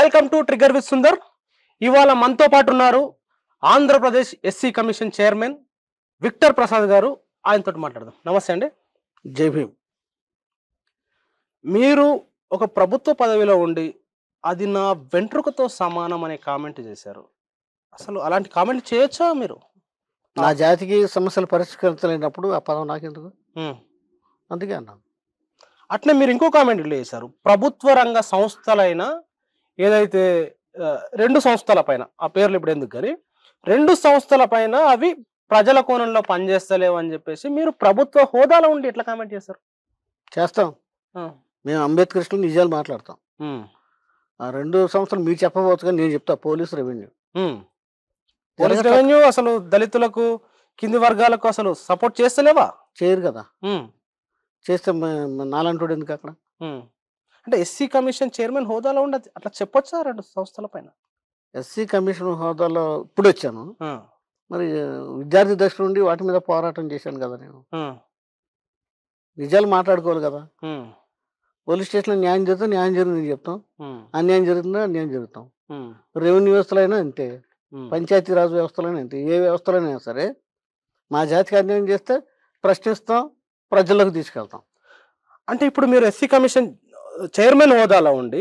Welcome to trigger with Sundar. ఇవాళ మనతో పాటు ఉన్నారు Andhra Pradesh SC commission chairman Victor Prasad garu. ఆయనతో మాట్లాడదాం. నమస్తే అండి. జై భీమ్. మీరు ఒక ప్రభుత్వ పదవిలో ఉండి అది నా వెంట్రుకతో సమానం అనే కామెంట్ చేశారు. అసలు అలాంటి కామెంట్ చేయొచ్చా మీరు? నా జాతికి సమస్యలు పరిష్కరించలేనప్పుడు ఆ పదం నాకెందుకు? అందుకే అన్నాను. అట్లే మీరు ఇంకో కామెంట్ చేశారు. ప్రభుత్వ రంగ సంస్థలైన ఏదైతే రెండు సంస్థల పైన, ఆ పేర్లు ఇప్పుడు ఎందుకు కానీ, రెండు సంస్థల పైన అవి ప్రజల కోణంలో పనిచేస్తలేవు అని చెప్పేసి మీరు ప్రభుత్వ హోదాలో ఉండి ఎట్లా కామెంట్ చేస్తారు? చేస్తాం. మేము అంబేద్కరిస్టులు నిజాలు మాట్లాడతాం. ఆ రెండు సంస్థలు మీరు చెప్పవచ్చు కానీ నేను చెప్తా. పోలీసు రెవెన్యూ అసలు దళితులకు, కింది వర్గాలకు అసలు సపోర్ట్ చేస్తలేవా? చేయరు కదా. చేస్తే నాలంటోడు ఎందుకు అక్కడ? అంటే ఎస్సీ కమిషన్ చైర్మన్ హోదాలో ఉండదు అట్లా చెప్పొచ్చా రెండు సంస్థల పైన? ఎస్సీ కమిషన్ హోదాలో ఇప్పుడు వచ్చాను. మరి విద్యార్థి దశ నుండి వాటి మీద పోరాటం చేశాను కదా. నేను నిజాలు మాట్లాడుకోవాలి కదా. పోలీస్ స్టేషన్లో న్యాయం జరిగితే న్యాయం జరిగిందని చెప్తాం, అన్యాయం జరుగుతుందో అన్యాయం జరుగుతాం. రెవెన్యూ వ్యవస్థలైనా అంతే, పంచాయతీరాజ్ వ్యవస్థలైనా అంతే. ఏ వ్యవస్థలైనా సరే మా జాతికి అన్యాయం చేస్తే ప్రశ్నిస్తాం, ప్రజల్లోకి తీసుకెళ్తాం. అంటే ఇప్పుడు మీరు ఎస్సీ కమిషన్ చైర్మన్ హోదాలో ఉండి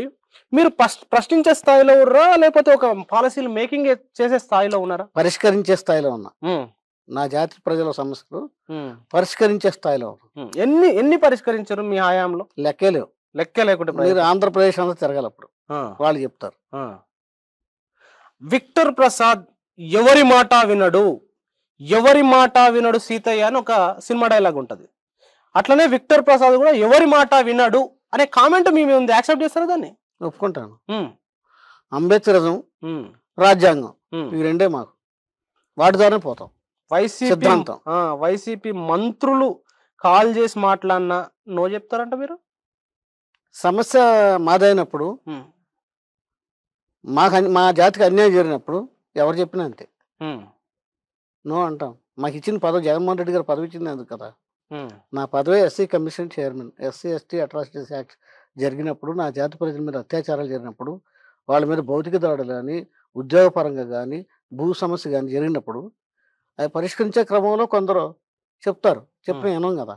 మీరు ప్రశ్నించే స్థాయిలో ఉన్నారా, లేకపోతే ఒక పాలసీలు మేకింగ్ చేసే స్థాయిలో ఉన్నారా? పరిష్కరించే స్థాయిలో ఉన్నా. నా జాతి ప్రజల సమస్యలు పరిష్కరించే స్థాయిలో ఉన్నా. ఎన్ని పరిష్కరించారు మీ హయాంలో? లెక్కే లేవు. లెక్క లేకుండా మీరు ఆంధ్రప్రదేశ్ అంతా తిరగాలి, అప్పుడు వాళ్ళు చెప్తారు. విక్టర్ ప్రసాద్ ఎవరి మాట వినడు, ఎవరి మాట వినడు సీతయ్య అని ఒక సినిమా డైలాగ్ ఉంటది. అట్లనే విక్టర్ ప్రసాద్ కూడా ఎవరి మాట వినడు అనే కామెంట్ మీ ఉంది. యాక్సెప్ట్ చేస్తారా దాన్ని? ఒప్పుకుంటాను. అంబేద్కరిజం, రాజ్యాంగం ఈ రెండే మాకు, వాటి ద్వారానే పోతాం. వైసీపీ మంత్రులు కాల్ చేసి మాట్లాడినా నో చెప్తారంట మీరు? సమస్య మాదైనప్పుడు, మా జాతికి అన్యాయం జరిగినప్పుడు ఎవరు చెప్పినా అంతే నో అంటాం. మాకు ఇచ్చిన పదవి జగన్మోహన్ రెడ్డి గారు పదవి ఇచ్చింది ఎందుకు కదా. నా పదవి SC commission chairman. SC ST atrocities act జరిగినప్పుడు, నా జాతి ప్రజల మీద అత్యాచారాలు జరిగినప్పుడు, వాళ్ళ మీద భౌతిక దాడులు కానీ, ఉద్యోగపరంగా కానీ, భూ సమస్య కానీ జరిగినప్పుడు అవి పరిష్కరించే క్రమంలో కొందరు చెప్తారు, చెప్పిన వినం కదా.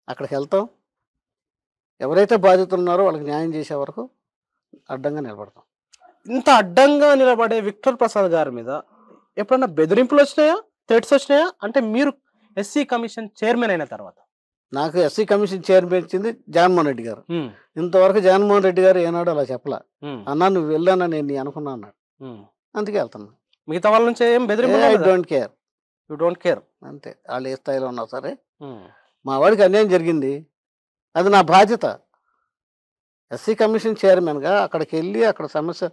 అక్కడికి వెళ్తాం, ఎవరైతే బాధితులు ఉన్నారో వాళ్ళకి న్యాయం చేసే వరకు అడ్డంగా నిలబడతాం. ఇంత అడ్డంగా నిలబడే విక్టర్ ప్రసాద్ గారి మీద ఎప్పుడన్నా బెదిరింపులు వచ్చినాయా, థ్రెట్స్ వచ్చినాయా? అంటే మీరు ఎస్సీ కమిషన్ చైర్మన్ అయిన తర్వాత. నాకు ఎస్సీ కమిషన్ చైర్మన్ ఇచ్చింది జగన్మోహన్ రెడ్డి గారు. ఇంతవరకు జగన్మోహన్ రెడ్డి గారు ఏనాడు అలా చెప్పలా. అన్నా నువ్వు వెళ్ళానా నేను నీ అనుకున్నా అన్నాడు. అందుకే వెళ్తున్నా. మిగతా వాళ్ళ నుంచి ఏం బెదిరింపు? I don't care. You don't care. అంతే, వాళ్ళు ఏ స్థాయిలో ఉన్నా సరే. మా వాడికి అన్యాయం జరిగింది, అది నా బాధ్యత. ఎస్సీ కమిషన్ చైర్మన్గా అక్కడికి వెళ్ళి అక్కడ సమస్య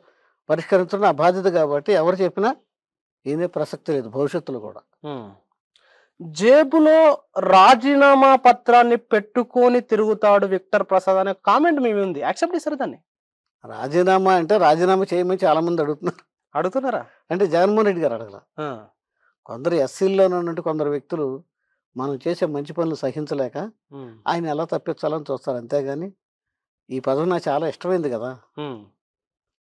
పరిష్కరించడం నా బాధ్యత. కాబట్టి ఎవరు చెప్పినా ఏదే ప్రసక్తి లేదు భవిష్యత్తులో కూడా. జేబులో రాజీనామా పత్రాన్ని పెట్టుకొని తిరుగుతాడు విక్టర్ ప్రసాద్ అనే కామెంట్ మేము ఉంది. యాక్సెప్ట్ చేస్తారు దాన్ని? రాజీనామా అంటే రాజీనామా చేయమని చాలా మంది అడుగుతున్నారా? అంటే జగన్మోహన్ రెడ్డి గారు అడగల. కొందరు ఎస్సీల్లోనే ఉన్నట్టు కొందరు వ్యక్తులు మనం చేసే మంచి పనులు సహించలేక ఆయన ఎలా తప్పించాలని చూస్తారు. అంతేగాని ఈ పదవి నాకు చాలా ఇష్టమైంది కదా.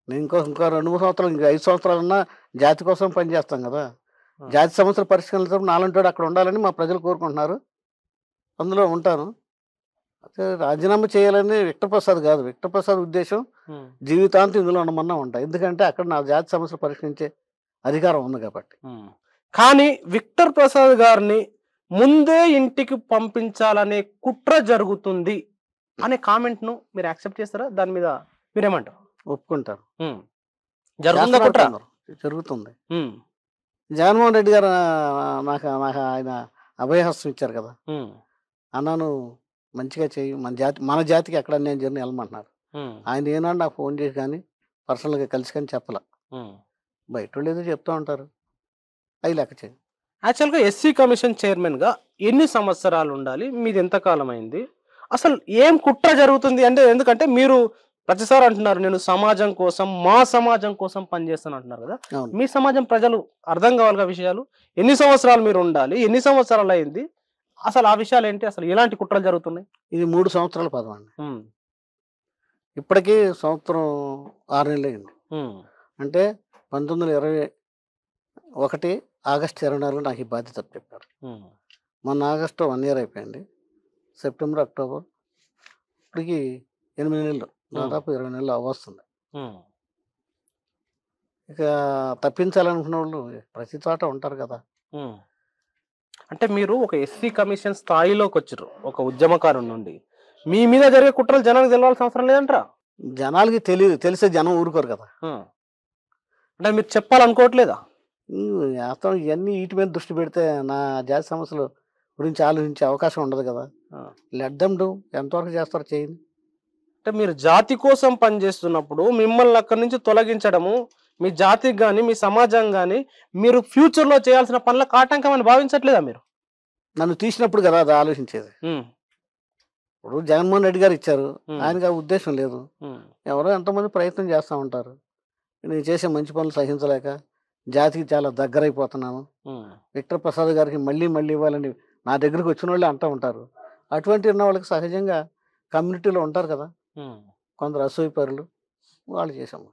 నేను ఇంకో 2-3 సంవత్సరాలు, ఇంకో 5 సంవత్సరాలన్నా జాతి కోసం పనిచేస్తాం కదా. జాతి సమస్యలు పరిష్కరించడం నాలంటోడు అక్కడ ఉండాలని మా ప్రజలు కోరుకుంటున్నారు, అందులో ఉంటాను. అయితే రాజీనామా చేయాలని విక్టర్ ప్రసాద్ కాదు. విక్టర్ ప్రసాద్ ఉద్దేశం జీవితాంతం ఇందులో ఉండమన్నా ఉంటాయి. ఎందుకంటే అక్కడ నా జాతి సమస్యలు పరిష్కరించే అధికారం ఉంది కాబట్టి. కానీ విక్టర్ ప్రసాద్ గారిని ముందే ఇంటికి పంపించాలనే కుట్ర జరుగుతుంది అనే కామెంట్ ను మీరు యాక్సెప్ట్ చేస్తారా? దాని మీద మీరేమంటారు? ఒప్పుకుంటారు. జరుగుతుంది. జగన్మోహన్ రెడ్డి గారు నాకు ఆయన అభయహస్తం ఇచ్చారు కదా. అన్నాను మంచిగా చెయ్యి, మన జాతికి ఎక్కడ నేను జర్నీ వెళ్ళమంటున్నారు. ఆయన ఏనాడు నాకు ఫోన్ చేసి కానీ పర్సనల్గా కలిసి కానీ చెప్పలా. బయట వాళ్ళు ఏదో చెప్తూ ఉంటారు, అవి లెక్క చేయి. యాక్చువల్గా ఎస్సీ కమిషన్ చైర్మన్గా ఎన్ని సంవత్సరాలు ఉండాలి? మీది ఎంతకాలం అయింది? అసలు ఏం కుట్ర జరుగుతుంది అంటే? ఎందుకంటే మీరు ప్రతిసారి అంటున్నారు నేను సమాజం కోసం, మా సమాజం కోసం పనిచేస్తాను అంటున్నారు కదా. మీ సమాజం ప్రజలు అర్థం కావాలిగా విషయాలు. ఎన్ని సంవత్సరాలు మీరు ఉండాలి, ఎన్ని సంవత్సరాలు అయింది, అసలు ఆ విషయాలు ఏంటి, అసలు ఎలాంటి కుట్రలు జరుగుతున్నాయి? ఇది 3 సంవత్సరాల పదం అండి. ఇప్పటికీ సంవత్సరం 6 నెలలు అయింది. ఉమ్, అంటే 1921 ఆగస్టు 24 నాకు ఈ బాధ్యత చెప్పారు. ఉమ్, మొన్న ఆగస్టు 1 ఇయర్ అయిపోయింది. సెప్టెంబర్, అక్టోబర్ ఇప్పటికి 8 నెలలు, దాదాపు 20 నెలలు అవ్వస్తుంది. ఉమ్. ఇక తప్పించాలనుకున్న వాళ్ళు ప్రతి చోట ఉంటారు కదా. ఉమ్. అంటే మీరు ఒక ఎస్సీ కమిషన్ స్థాయిలోకి వచ్చారు ఒక ఉద్యమకారు నుండి. మీ మీద జరిగే కుట్రలు జనానికి తెలవాల్సిన అవసరం లేదంటారా? జనాలకి తెలిసే జనం ఊరుకోరు కదా. ఉమ్. అంటే మీరు చెప్పాలనుకోవట్లేదా? అతను ఇవన్నీ వీటి మీద దృష్టి పెడితే నా జాతి సమస్యల గురించి ఆలోచించే అవకాశం ఉండదు కదా. లెట్ దెమ్ డూ, ఎంతవరకు చేస్తారో చేయండి. అంటే మీరు జాతి కోసం పనిచేస్తున్నప్పుడు మిమ్మల్ని అక్కడి నుంచి తొలగించడము మీ జాతికి కానీ మీ సమాజం కానీ మీరు ఫ్యూచర్లో చేయాల్సిన పనులకు ఆటంకం అని భావించట్లేదా మీరు? నన్ను తీసినప్పుడు కదా అది ఆలోచించేది. ఉమ్, ఇప్పుడు జగన్మోహన్ రెడ్డి గారు ఇచ్చారు, ఉమ్, ఆయనకి ఆ ఉద్దేశం లేదు. ఉమ్, ఎవరో ఎంతమంది ప్రయత్నం చేస్తూ ఉంటారు. నేను చేసే మంచి పనులు సహించలేక జాతికి చాలా దగ్గరైపోతున్నాను. ఉమ్, విక్టర్ ప్రసాద్ గారికి మళ్ళీ మళ్ళీ ఇవ్వాలని నా దగ్గరికి వచ్చిన వాళ్ళే అంటూ ఉంటారు. అటువంటి ఉన్న వాళ్ళకి సహజంగా కమ్యూనిటీలో ఉంటారు కదా ఉమ్. కొందరు అసూయపరులు, వాళ్ళు చేసాము.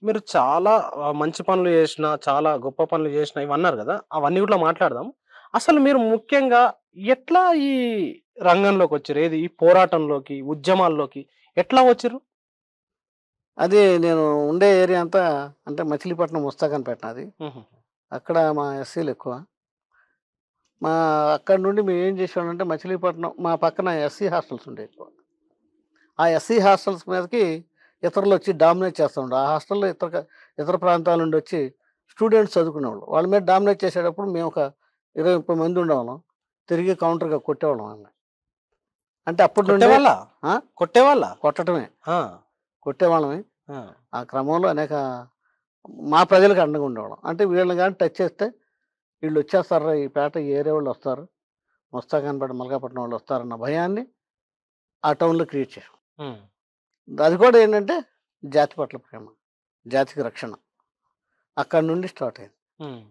మీరు చాలా మంచి పనులు చేసిన చాలా గొప్ప పనులు చేసిన ఇవి అన్నారు కదా, అవన్నీ కూడా మాట్లాడదాం. అసలు మీరు ముఖ్యంగా ఎట్లా ఈ రంగంలోకి వచ్చారు? ఏది ఈ పోరాటంలోకి ఉద్యమాల్లోకి ఎట్లా వచ్చారు? అది నేను ఉండే ఏరియా అంతా అంటే మచిలీపట్నం ముస్తాకన్పేట అది. ఉహు, అక్కడ మా ఎస్సీలు ఎక్కువ. మా అక్కడ నుండి మేము ఏం చేసామంటే మచిలీపట్నం మా పక్కన ఎస్సీ హాస్టల్స్ ఉండే ఎక్కువ. ఆ ఎస్సీ హాస్టల్స్ మీదకి ఇతరులు వచ్చి డామినేట్ చేస్తూ ఉండే. ఆ హాస్టల్లో ఇతర ప్రాంతాల నుండి వచ్చి స్టూడెంట్స్ చదువుకునేవాళ్ళు. వాళ్ళ మీద డామినేట్ చేసేటప్పుడు మేము ఒక 20-30 మంది ఉండేవాళ్ళం. తిరిగి కౌంటర్గా కొట్టేవాళ్ళం వాళ్ళని. అంటే అప్పటి నుండి కొట్టేవాళ్ళ కొట్టేవాళ్ళ కొట్టడమే, ఆ, కొట్టేవాళ్ళమే. ఆ, ఆ క్రమంలో అనేక మా ప్రజలకు అండగా ఉండేవాళ్ళం. అంటే వీళ్ళని కానీ టచ్ చేస్తే వీళ్ళు వచ్చేస్తారా ఈ పేట, ఈ ఏరియా వాళ్ళు వస్తారు, ముస్తాకన్పేట మల్కాపట్నం వాళ్ళు వస్తారన్న భయాన్ని ఆ టౌన్లో క్రియేట్ చేసాం. ఉమ్, అది కూడా ఏంటంటే జాతి పట్ల ప్రేమ, జాతికి రక్షణ అక్కడి నుండి స్టార్ట్ అయింది. ఉమ్.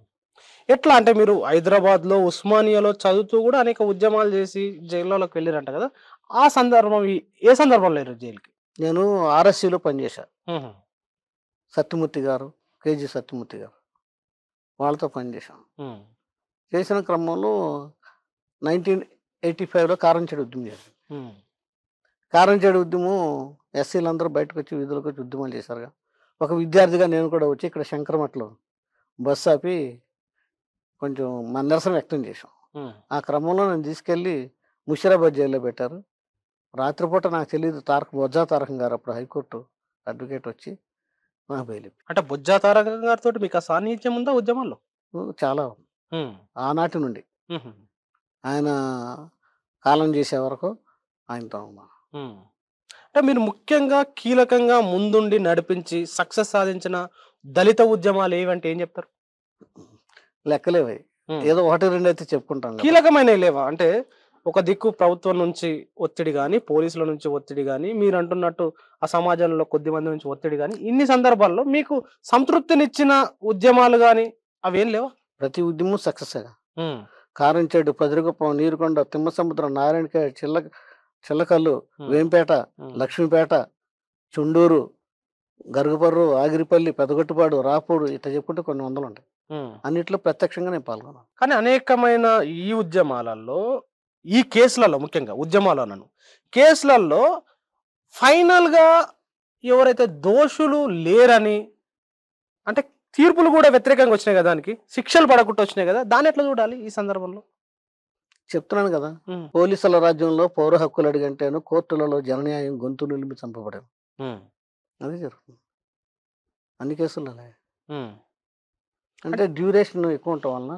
ఎట్లా అంటే మీరు హైదరాబాద్లో ఉస్మానియాలో చదువుతూ కూడా అనేక ఉద్యమాలు చేసి జైల్లోకి వెళ్ళారంట కదా, ఆ సందర్భం ఏ సందర్భంలో వెళ్ళారు జైలుకి? నేను ఆర్ఎస్సీలో పనిచేశాను. ఉహు, సత్యమూర్తి గారు, కేజీ సత్యమూర్తి గారు, వాళ్ళతో పనిచేశాను. ఉమ్, చేసిన క్రమంలో 1985లో కారంచేడు ఉద్యమం చేశాను. ఉమ్, కారంచేడు ఉద్యమం ఎస్సీలందరూ బయటకు వచ్చి వీధులకు వచ్చి ఉద్యమాలు చేశారుగా. ఒక విద్యార్థిగా నేను కూడా వచ్చి ఇక్కడ శంకరమఠలో బస్సు ఆపి కొంచెం మన నిరసన వ్యక్తం చేశాం. ఉమ్. ఆ క్రమంలో నన్ను తీసుకెళ్ళి ముషీరాబాద్ జైల్లో పెట్టారు. రాత్రిపూట నాకు తెలియదు, బొజ్జా తారకం గారు అప్పుడు హైకోర్టు అడ్వకేట్ వచ్చి నాకు బెయిల్ ఇప్పారు. అంటే బొజ్జా తారక గారితో మీకు ఆ సాన్నిహిత్యం ఉందా ఉద్యమాల్లో? చాలా ఉమ్, ఆనాటి నుండి ఉహు, ఆయన కాలం చేసే వరకు ఆయనతో ఉన్నాను. ఉమ్. అంటే మీరు ముఖ్యంగా కీలకంగా ముందుండి నడిపించి సక్సెస్ సాధించిన దళిత ఉద్యమాలు ఏవంటే ఏం చెప్తారు? లెక్కలేవి, ఉమ్. ఏదో 1-2 అయితే చెప్పుకుంటాం కదా. కీలకమైనవి లేవా? అంటే ఒక దిక్కు ప్రభుత్వం నుంచి ఒత్తిడి గాని, పోలీసుల నుంచి ఒత్తిడి గాని, మీరు అంటున్నట్టు ఆ సమాజంలో కొద్ది మంది నుంచి ఒత్తిడి గాని, ఇన్ని సందర్భాల్లో మీకు సంతృప్తినిచ్చిన ఉద్యమాలు గాని అవేం లేవా? ప్రతి ఉద్యమం సక్సెస్. ఉమ్, కారంచేడు, పదిరికుప్పం, నీరుకొండ, తిమ్మసముద్రం, నారాయణకాయ, చిల్లకల్లు, ఉమ్, వేంపేట, ఉమ్, లక్ష్మీపేట, చుండూరు, గరుగుపర్రు, ఆగిరిపల్లి, పెదగొట్టుపాడు, రాపూడు, ఇట్లా చెప్పుకుంటే కొన్ని వందలు ఉంటాయి. ఉమ్. అన్నిట్లో ప్రత్యక్షంగా నేను పాల్గొన్నాను. కానీ అనేకమైన ఈ ఉద్యమాలలో ఈ కేసులలో ముఖ్యంగా ఉద్యమాలను కేసులలో ఫైనల్‌గా ఎవరైతే దోషులు లేరని అంటే తీర్పులు కూడా వ్యతిరేకంగా వచ్చినాయి కదా దానికి. శిక్షలు పడకుండా వచ్చినాయి కదా, దాన్ని ఎట్లా చూడాలి ఈ సందర్భంలో? చెప్తున్నాను కదా, హ్మ్. పోలీసుల రాజ్యంలో పౌర హక్కులు అడిగంటేను కోర్టులలో జనన్యాయం గొంతు నిలిపి చంపబడారు. హ్మ్. అదే జరుగుతుంది అన్ని కేసులలో. హ్మ్. అంటే డ్యూరేషన్ ఎక్కువ ఉండటం వలన,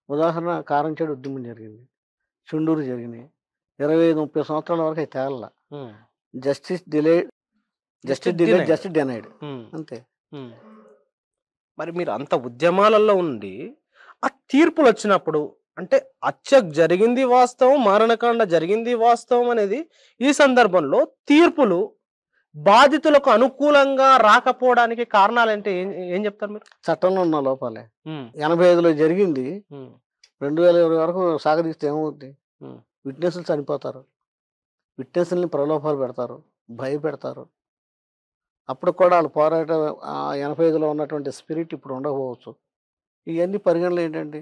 ఉదాహరణ కారంచేడు ఉద్యమం జరిగింది, చుండూరు జరిగినాయి, 25-30 సంవత్సరాల వరకు అయితే తేలలా. హ్మ్. Justice delayed, justice delayed, denied. Justice denied, హ్మ్. అంతే. హ్మ్. మరి మీరు అంత ఉద్యమాలలో ఉండి ఆ తీర్పులు వచ్చినప్పుడు అంటే జరిగింది వాస్తవం, మారణకాండ జరిగింది వాస్తవం అనేది ఈ సందర్భంలో తీర్పులు బాధితులకు అనుకూలంగా రాకపోవడానికి కారణాలంటే ఏం ఏం చెప్తారు మీరు? చట్టంలో ఉన్న లోపాలే. హ్మ్. 85లో జరిగింది హ్మ్. 2020 వరకు సాగదీస్తే ఏమవుద్ది? హ్మ్. విట్నెస్లు చనిపోతారు, విట్నెస్లని ప్రలోభాలు పెడతారు, భయపెడతారు. అప్పుడు కూడా వాళ్ళు పోరాటం 85లో ఉన్నటువంటి స్పిరిట్ ఇప్పుడు ఉండకపోవచ్చు. ఇవన్నీ పరిగణనలు ఏంటండి?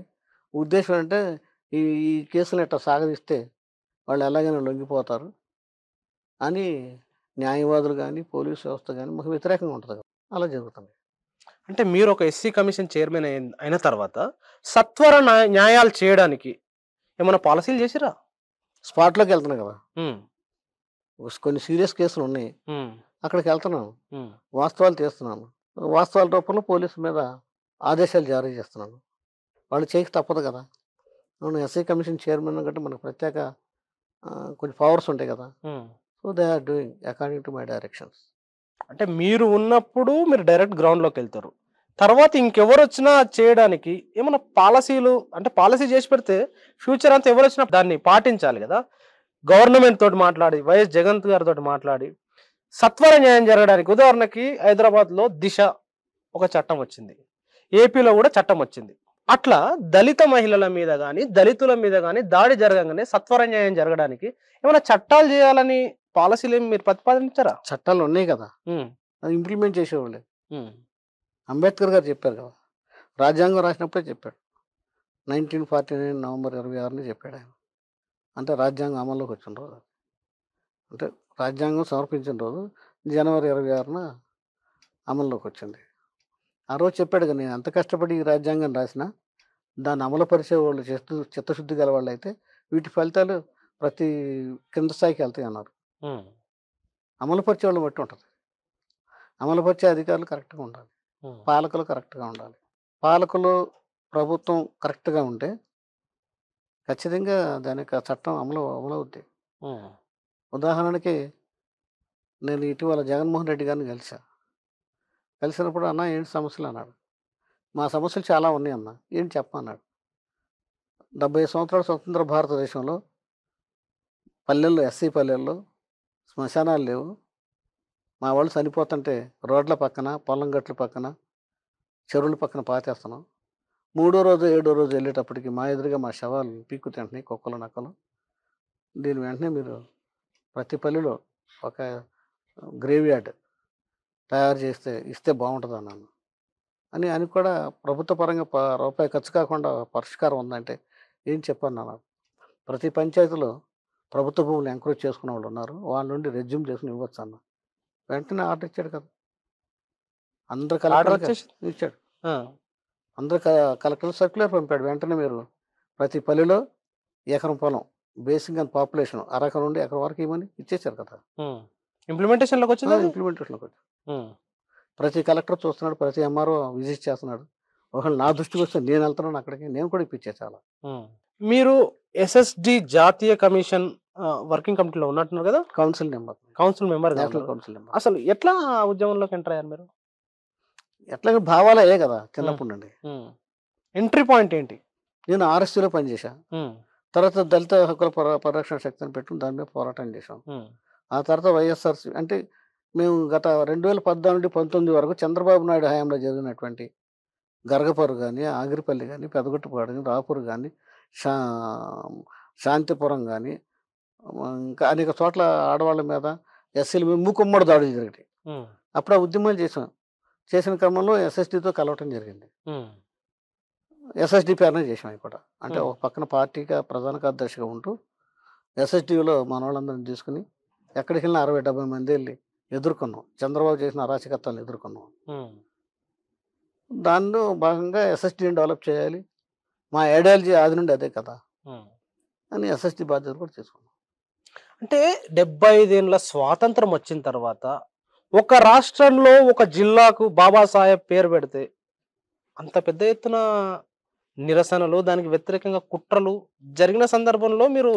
ఉద్దేశ్యం అంటే ఈ ఈ కేసులను ఇట్టా సాగదీస్తే వాళ్ళు ఎలాగైనా లొంగిపోతారు అని న్యాయవాదులు గాని, పోలీసు వ్యవస్థ గాని మాకు వ్యతిరేకంగా ఉంటది కదా! అలా జరుగుతుంది. అంటే మీరు ఒక ఎస్సీ కమిషన్ చైర్మన్ అయిన తర్వాత సత్వర న్యాయాలు చేయడానికి ఏమైనా పాలసీలు చేసిరా? స్పాట్‌లోకి వెళ్తున్నాం కదా! హ్మ్. కొన్ని సీరియస్ కేసులు ఉన్నాయి. హ్మ్. అక్కడికి వెళ్తున్నాను. హ్మ్. వాస్తవాలు తీస్తున్నాను. వాస్తవాల రూపంలో పోలీసుల మీద ఆదేశాలు జారీ చేస్తున్నాను. వాళ్ళు చేయక తప్పదు కదా! అవును. ఎస్సీ కమిషన్ చైర్మన్ కంటే మనకు ప్రత్యేక కొన్ని పవర్స్ ఉంటాయి కదా! Hmm. So, they are doing according to my directions. అంటే మీరు ఉన్నప్పుడు మీరు డైరెక్ట్ గ్రౌండ్‌లోకెళ్తారు. తర్వాత ఇంకెవరొచ్చినా చేయడానికి ఏమన్నా పాలసీలు అంటే పాలసీ చేసి పెడితే ఫ్యూచర్ అంతా ఎవరొచ్చినా దాన్ని పాటించాలి గదా! గవర్నమెంట్ తోటి మాట్లాడి, వైఎస్ జగన్ గారితోటి మాట్లాడి సత్వర న్యాయం జరగడానికి ఉదాహరణకి హైదరాబాద్‌లో దిశ ఒక చట్టం వచ్చింది. ఏపీలో గూడా చట్టం వచ్చింది. అట్లా దళిత మహిళల మీద గాని, దళితుల మీద గాని దాడి జరగంగానే సత్వర న్యాయం జరగడానికి ఏమైనా చట్టాలు జేయాలని పాలసీలేమి మీరు ప్రతిపాదించరా? చట్టాలు ఉన్నాయి కదా! హ్మ్. అది ఇంప్లిమెంట్ చేసేవాళ్ళే. హ్మ్. అంబేద్కర్ గారు చెప్పారు కదా! రాజ్యాంగం రాసినప్పుడే చెప్పాడు. 1949 నవంబర్ 26న చెప్పాడాయన. అంటే రాజ్యాంగం అమల్లోకి వచ్చిన రోజు. అంటే రాజ్యాంగం సమర్పించిన రోజు జనవరి 26న అమల్లోకి వచ్చింది. ఆ రోజు చెప్పాడు కదా! నేను ఎంత కష్టపడి ఈ రాజ్యాంగం రాసినా దాన్ని అమలు పరిచేవాళ్ళు చిత్తశుద్ధి గలవాళ్ళైతే వీటి ఫలితాలు ప్రతి కింద స్థాయికి వెళ్తాయన్నారు. హ్మ్. అమలు పరిచేవాళ్ళని బట్టి ఉంటది. అమలు పరిచే అధికారులు కరెక్ట్‌గా ఉండాలి. హ్మ్. పాలకులు కరెక్ట్‌గా ఉండాలి. పాలకులు, ప్రభుత్వం కరెక్ట్‌గా ఉంటే ఖచ్చితంగా దాని యొక్క చట్టం అమలవుద్ది. హ్మ్. ఉదాహరణకి నేను ఇటీవల జగన్మోహన్ రెడ్డి గారిని కలిసా. కలిసినప్పుడు "అన్న ఏంటి సమస్యలు" అన్నాడు. "మా సమస్యలు చాలా ఉన్నాయన్న." "ఏంటి చెప్పమన్నాడు." 70 సంవత్సరాల స్వతంత్ర భారతదేశంలో పల్లెల్లో ఎస్సీ పల్లెల్లో శ్మశానాలు లేవు. మా వాళ్ళు చనిపోతుంటే రోడ్ల పక్కన, పొలం గట్ల పక్కన, చెరువుల పక్కన పాతేస్తున్నాం. మూడో రోజు, ఏడో రోజు వెళ్ళేటప్పటికి మా ఎదురుగా మా శవాలు పీక్కు తింటున్నాయి కుక్కలు, నక్కలు. దీని వెంటనే మీరు ప్రతి పల్లెలో ఒక గ్రేవ్ యార్డ్ తయారు ఇస్తే బాగుంటుందన్నాను. అని కూడా ప్రభుత్వ పరంగా రూపాయి ఖర్చు కాకుండా పరిష్కారం ఉందంటే ఏం చెప్పన్నాను. ప్రతి పంచాయతీలో ప్రభుత్వ భూములు ఎంక్రోచ్ చేసుకునే వాళ్ళు ఉన్నారు. వాళ్ళ నుండి రెజ్యూమ్ చేసుకొని ఇవ్వచ్చు అన్న. వెంటనే ఆర్డర్ ఇచ్చాడు కదా! అందరు ఆర్డర్ కలెక్టర్‌లకి వచ్చేసి ఇచ్చాడు. ఆ! అందరు కలెక్టర్‌లు సర్క్యులర్ పంపాడు. వెంటనే మీరు ప్రతి పల్లెలో ఎకరం పొలం బేసింగ్ అండ్ పాపులేషన్ అరెకరం నుండి ఎకరం వరకు ఇవ్వమని ఇచ్చేసారు కదా! హ్మ్. ఇంప్లిమెంటేషన్‌లోకొచ్చిందా అది? ఇంప్లిమెంటేషన్‌లోకి వచ్చి. హ్మ్. ప్రతి కలెక్టర్ చూస్తున్నాడు. ప్రతి ఎంఆర్ఓ విజిట్ చేస్తున్నాడు. ఒకవేళ నా దృష్టికొస్తే నేను వెళ్తున్నాను అక్కడికి. నేను కూడా ఇప్పించా చాలా. హ్మ్. మీరు ఎస్ఎస్‌డి జాతీయ కమిషన్ వర్కింగ్ కమిటీలో ఉన్నట్టున్నారు గదా! Council member. కౌన్సిల్ మెంబర్‌గా నేషనల్ ఉన్నారు. Council member. అసలు ఎట్లా ఆ ఉద్యమంలోకి ఎంటర్ అయ్యారు మీరు? ఎట్లాగో భావాలు అయ్యాయి కదా! హ్మ్. చిన్నప్పటి నుండి. హ్మ్. ఎంట్రీ పాయింట్ ఏంటి? నేను ఆర్ఎస్‌సీలో పనిచేశా. హ్మ్. తర్వాత దళిత హక్కుల పరిరక్షణ శక్తిని పెట్టుకొని దాని మీద పోరాటం చేశాం. హ్మ్. ఆ తర్వాత వైఎస్ఆర్‌సీ అంటే మేము గత 2014-19 వరకు చంద్రబాబు నాయుడు హయాంలో జరిగినటువంటి గరగపర్రు గాని, ఆగిరిపల్లి గాని, పెదగొట్టుపాడు గాని, రాపూర్ గాని, శా శాంతిపురం గాని, ఇంకా అనేక చోట్ల ఆడవాళ్ళ మీద, ఎస్సీల మీద మూకుమ్మడి దాడులు జరిగినాయి. హ్మ్. అప్పుడు ఆ ఉద్యమాలు చేసాం. చేసిన క్రమంలో ఎస్ఎస్‌డితో కలవటం జరిగింది. హ్మ్. ఎస్ఎస్‌డి పేరునే చేసాం అవి కూడా. అంటే హ్మ్. ఒక పక్కన పార్టీగా ప్రధాన కార్యదర్శిగా ఉంటూ ఎస్ఎస్‌డిలో మనోళ్ళందరిని తీసుకొని ఎక్కడికెళ్ళినా 60, 70 మంది ఎళ్లి ఎదుర్కొన్నాం. చంద్రబాబు చేసిన అరాచకత్వాలను ఎదుర్కొన్నాం. హ్మ్. దానిలో భాగంగా ఎస్ఎస్‌డిని డెవలప్ చేయాలి. మా ఐడియాలజీ ఆది నుండి అదే కదా! హ్మ్. అని ఎస్ఎస్‌డి బాధ్యత కూడా తీసుకున్నాం. అంటే 75 ఏండ్ల స్వాతంత్రం వచ్చిన తర్వాత ఒక రాష్ట్రంలో ఒక జిల్లాకు బాబాసాహెబ్ పేరు పెడితే అంత పెద్ద ఎత్తున నిరసనలు, దానికి వ్యతిరేకంగా కుట్రలు జరిగిన సందర్భంలో మీరు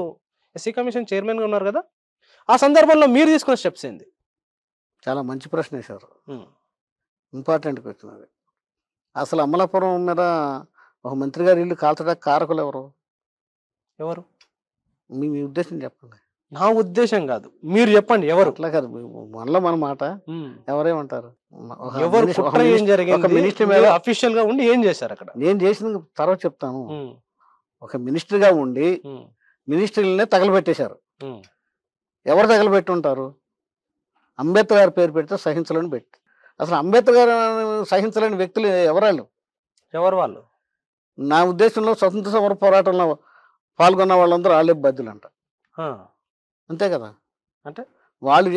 ఎస్సీ కమిషన్ చైర్మన్‌గా ఉన్నారు గదా! ఆ సందర్భంలో మీరు తీసుకున్న స్టెప్స్ ఏంది? చాలా మంచి ప్రశ్న ఏశారు. హ్మ్. ఇంపార్టెంట్ క్వెషన్ అది. అసలు అమలాపురం మీద ఒక మంత్రి గారి ఇల్లు కాల్చడానికి కారకులెవరు? ఎవరు? మీ మీ ఉద్దేశం చెప్పండి. నా ఉద్దేశ్యం గాదు. మీరు జెప్పండి ఎవరు? అట్లా కాదు. మనలో మన మాట హ్మ్. ఎవరేమంటారు? ఒక ఎవరు మినిష్ ఒక కుట్ర ఏం మినిష్ ఒక జరిగింది? మినిస్టర్ మీద మీరు అఫీషియల్‌గా ఉండి ఏం జేశారక్కడ? నేను చేసింది తర్వాత చెప్తాను. హ్మ్. ఒక మినిస్టర్‌గా ఉండి హ్మ్. మినిస్ట్రీలనే తగలబెట్టేశారు. హ్మ్. ఎవరు తగలబెట్టుంటారు? అంబేద్కర్ గారి పేరు పెడితే సహించలేని వ్యక్తి. అసలు అంబేద్కర్ గారు సహించలేని వ్యక్తులు ఎవరాళ్ళు? ఎవరు వాళ్ళు? నా ఉద్దేశంలో స్వతంత్ర సమర పోరాటంలో పాల్గొన్న వాళ్ళందరూ వాళ్ళే బాధ్యులంట. ఆ! అంతే కదా! అంటే వాళ్ళు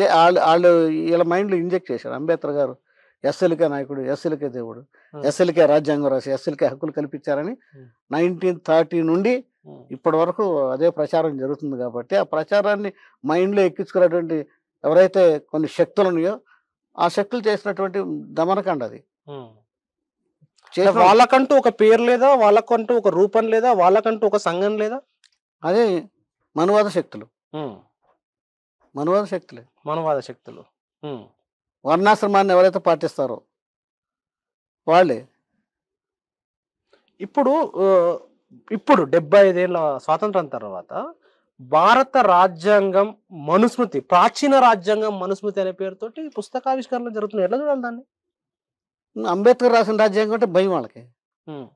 వీళ్ళ మైండ్‌లో ఇంజెక్ట్ చేశారు. అంబేద్కర్ గారు ఎస్సీలకే నాయకుడు, ఎస్సీలకే దేవుడు, హ్మ్. ఎస్సీలకే రాజ్యాంగం రాసి ఎస్సీలకే హక్కులు కల్పించారని హ్మ్. 1930 నుండి హ్మ్. ఇప్పటి వరకు అదే ప్రచారం జరుగుతుంది కాబట్టి, ఆ ప్రచారాన్ని మైండ్‌లో ఎక్కించుకున్నటువంటి ఎవరైతే కొన్ని శక్తులు ఉన్నాయో, ఆ శక్తులు చేసినటువంటి దమనకాండ అది. హ్మ్. అంటే చేసిన వాళ్ళకంటూ ఒక పేరు లేదా? వాళ్ళకంటూ ఒక రూపం లేదా? వాళ్ళకంటూ ఒక సంఘం లేదా? అదే మనువాద శక్తులు. హ్మ్. మనువాద శక్తులే. మనువాద శక్తులు. హ్మ్. వర్ణాశ్రమాన్ని ఎవరైతే పాటిస్తారో వాళ్ళే. ఇప్పుడు ఇప్పుడు 75 ఏళ్ల స్వాతంత్రం తర్వాత భారత రాజ్యాంగం మనుస్మృతి, ప్రాచీన రాజ్యాంగం మనుస్మృతి అనే పేరుతోటి పుస్తకావిష్కరణలు జరుగుతున్నాయి. ఎట్లా చూడాలి దాన్ని? అంబేద్కర్ రాసిన రాజ్యాంగం అంటే భయం వాళ్ళకి. హ్మ్.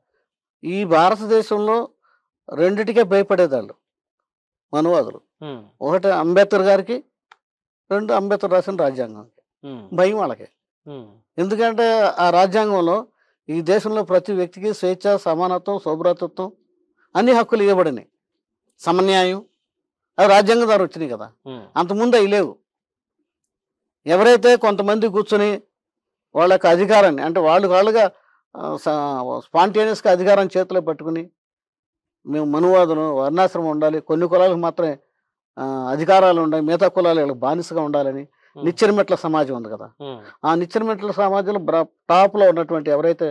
ఈ భారతదేశంలో రెండిటికే భయపడేదాళ్ళు మనువాదులు. హ్మ్. ఒకటి అంబేద్కర్ గారికి, 2 అంబేద్కర్ రాసిన రాజ్యాంగానికి. హ్మ్. భయం వాళ్ళకి. హ్మ్. ఎందుకంటే ఆ రాజ్యాంగంలో ఈ దేశంలో ప్రతి వ్యక్తికి స్వేచ్ఛ, సమానత్వం, సౌభ్రాతృత్వం అన్ని హక్కులు ఇవ్వబడినాయి. సమన్యాయం అది రాజ్యాంగం ద్వారా వచ్చినాయి కదా! హ్మ్. అంతకుముందు అవి లేవు. ఎవరైతే కొంతమంది కూర్చొని వాళ్ళ యొక్క అధికారాన్ని అంటే వాళ్ళుగా స్పాంటేనియస్‌గా అధికారాన్ని చేతిలో పట్టుకుని మేము మనువాదులం, వర్ణాశ్రమం ఉండాలి, కొన్ని కులాలకు మాత్రమే అధికారాలు ఉండాలి, మిగతా కులాలు వీళ్ళకి బానిసగా ఉండాలని హ్మ్. నిచ్చెనమెట్ల సమాజం ఉంది కదా! హ్మ్. ఆ నిచ్చెనమెట్ల సమాజంలో టాప్‌లో ఉన్నటువంటి ఎవరైతే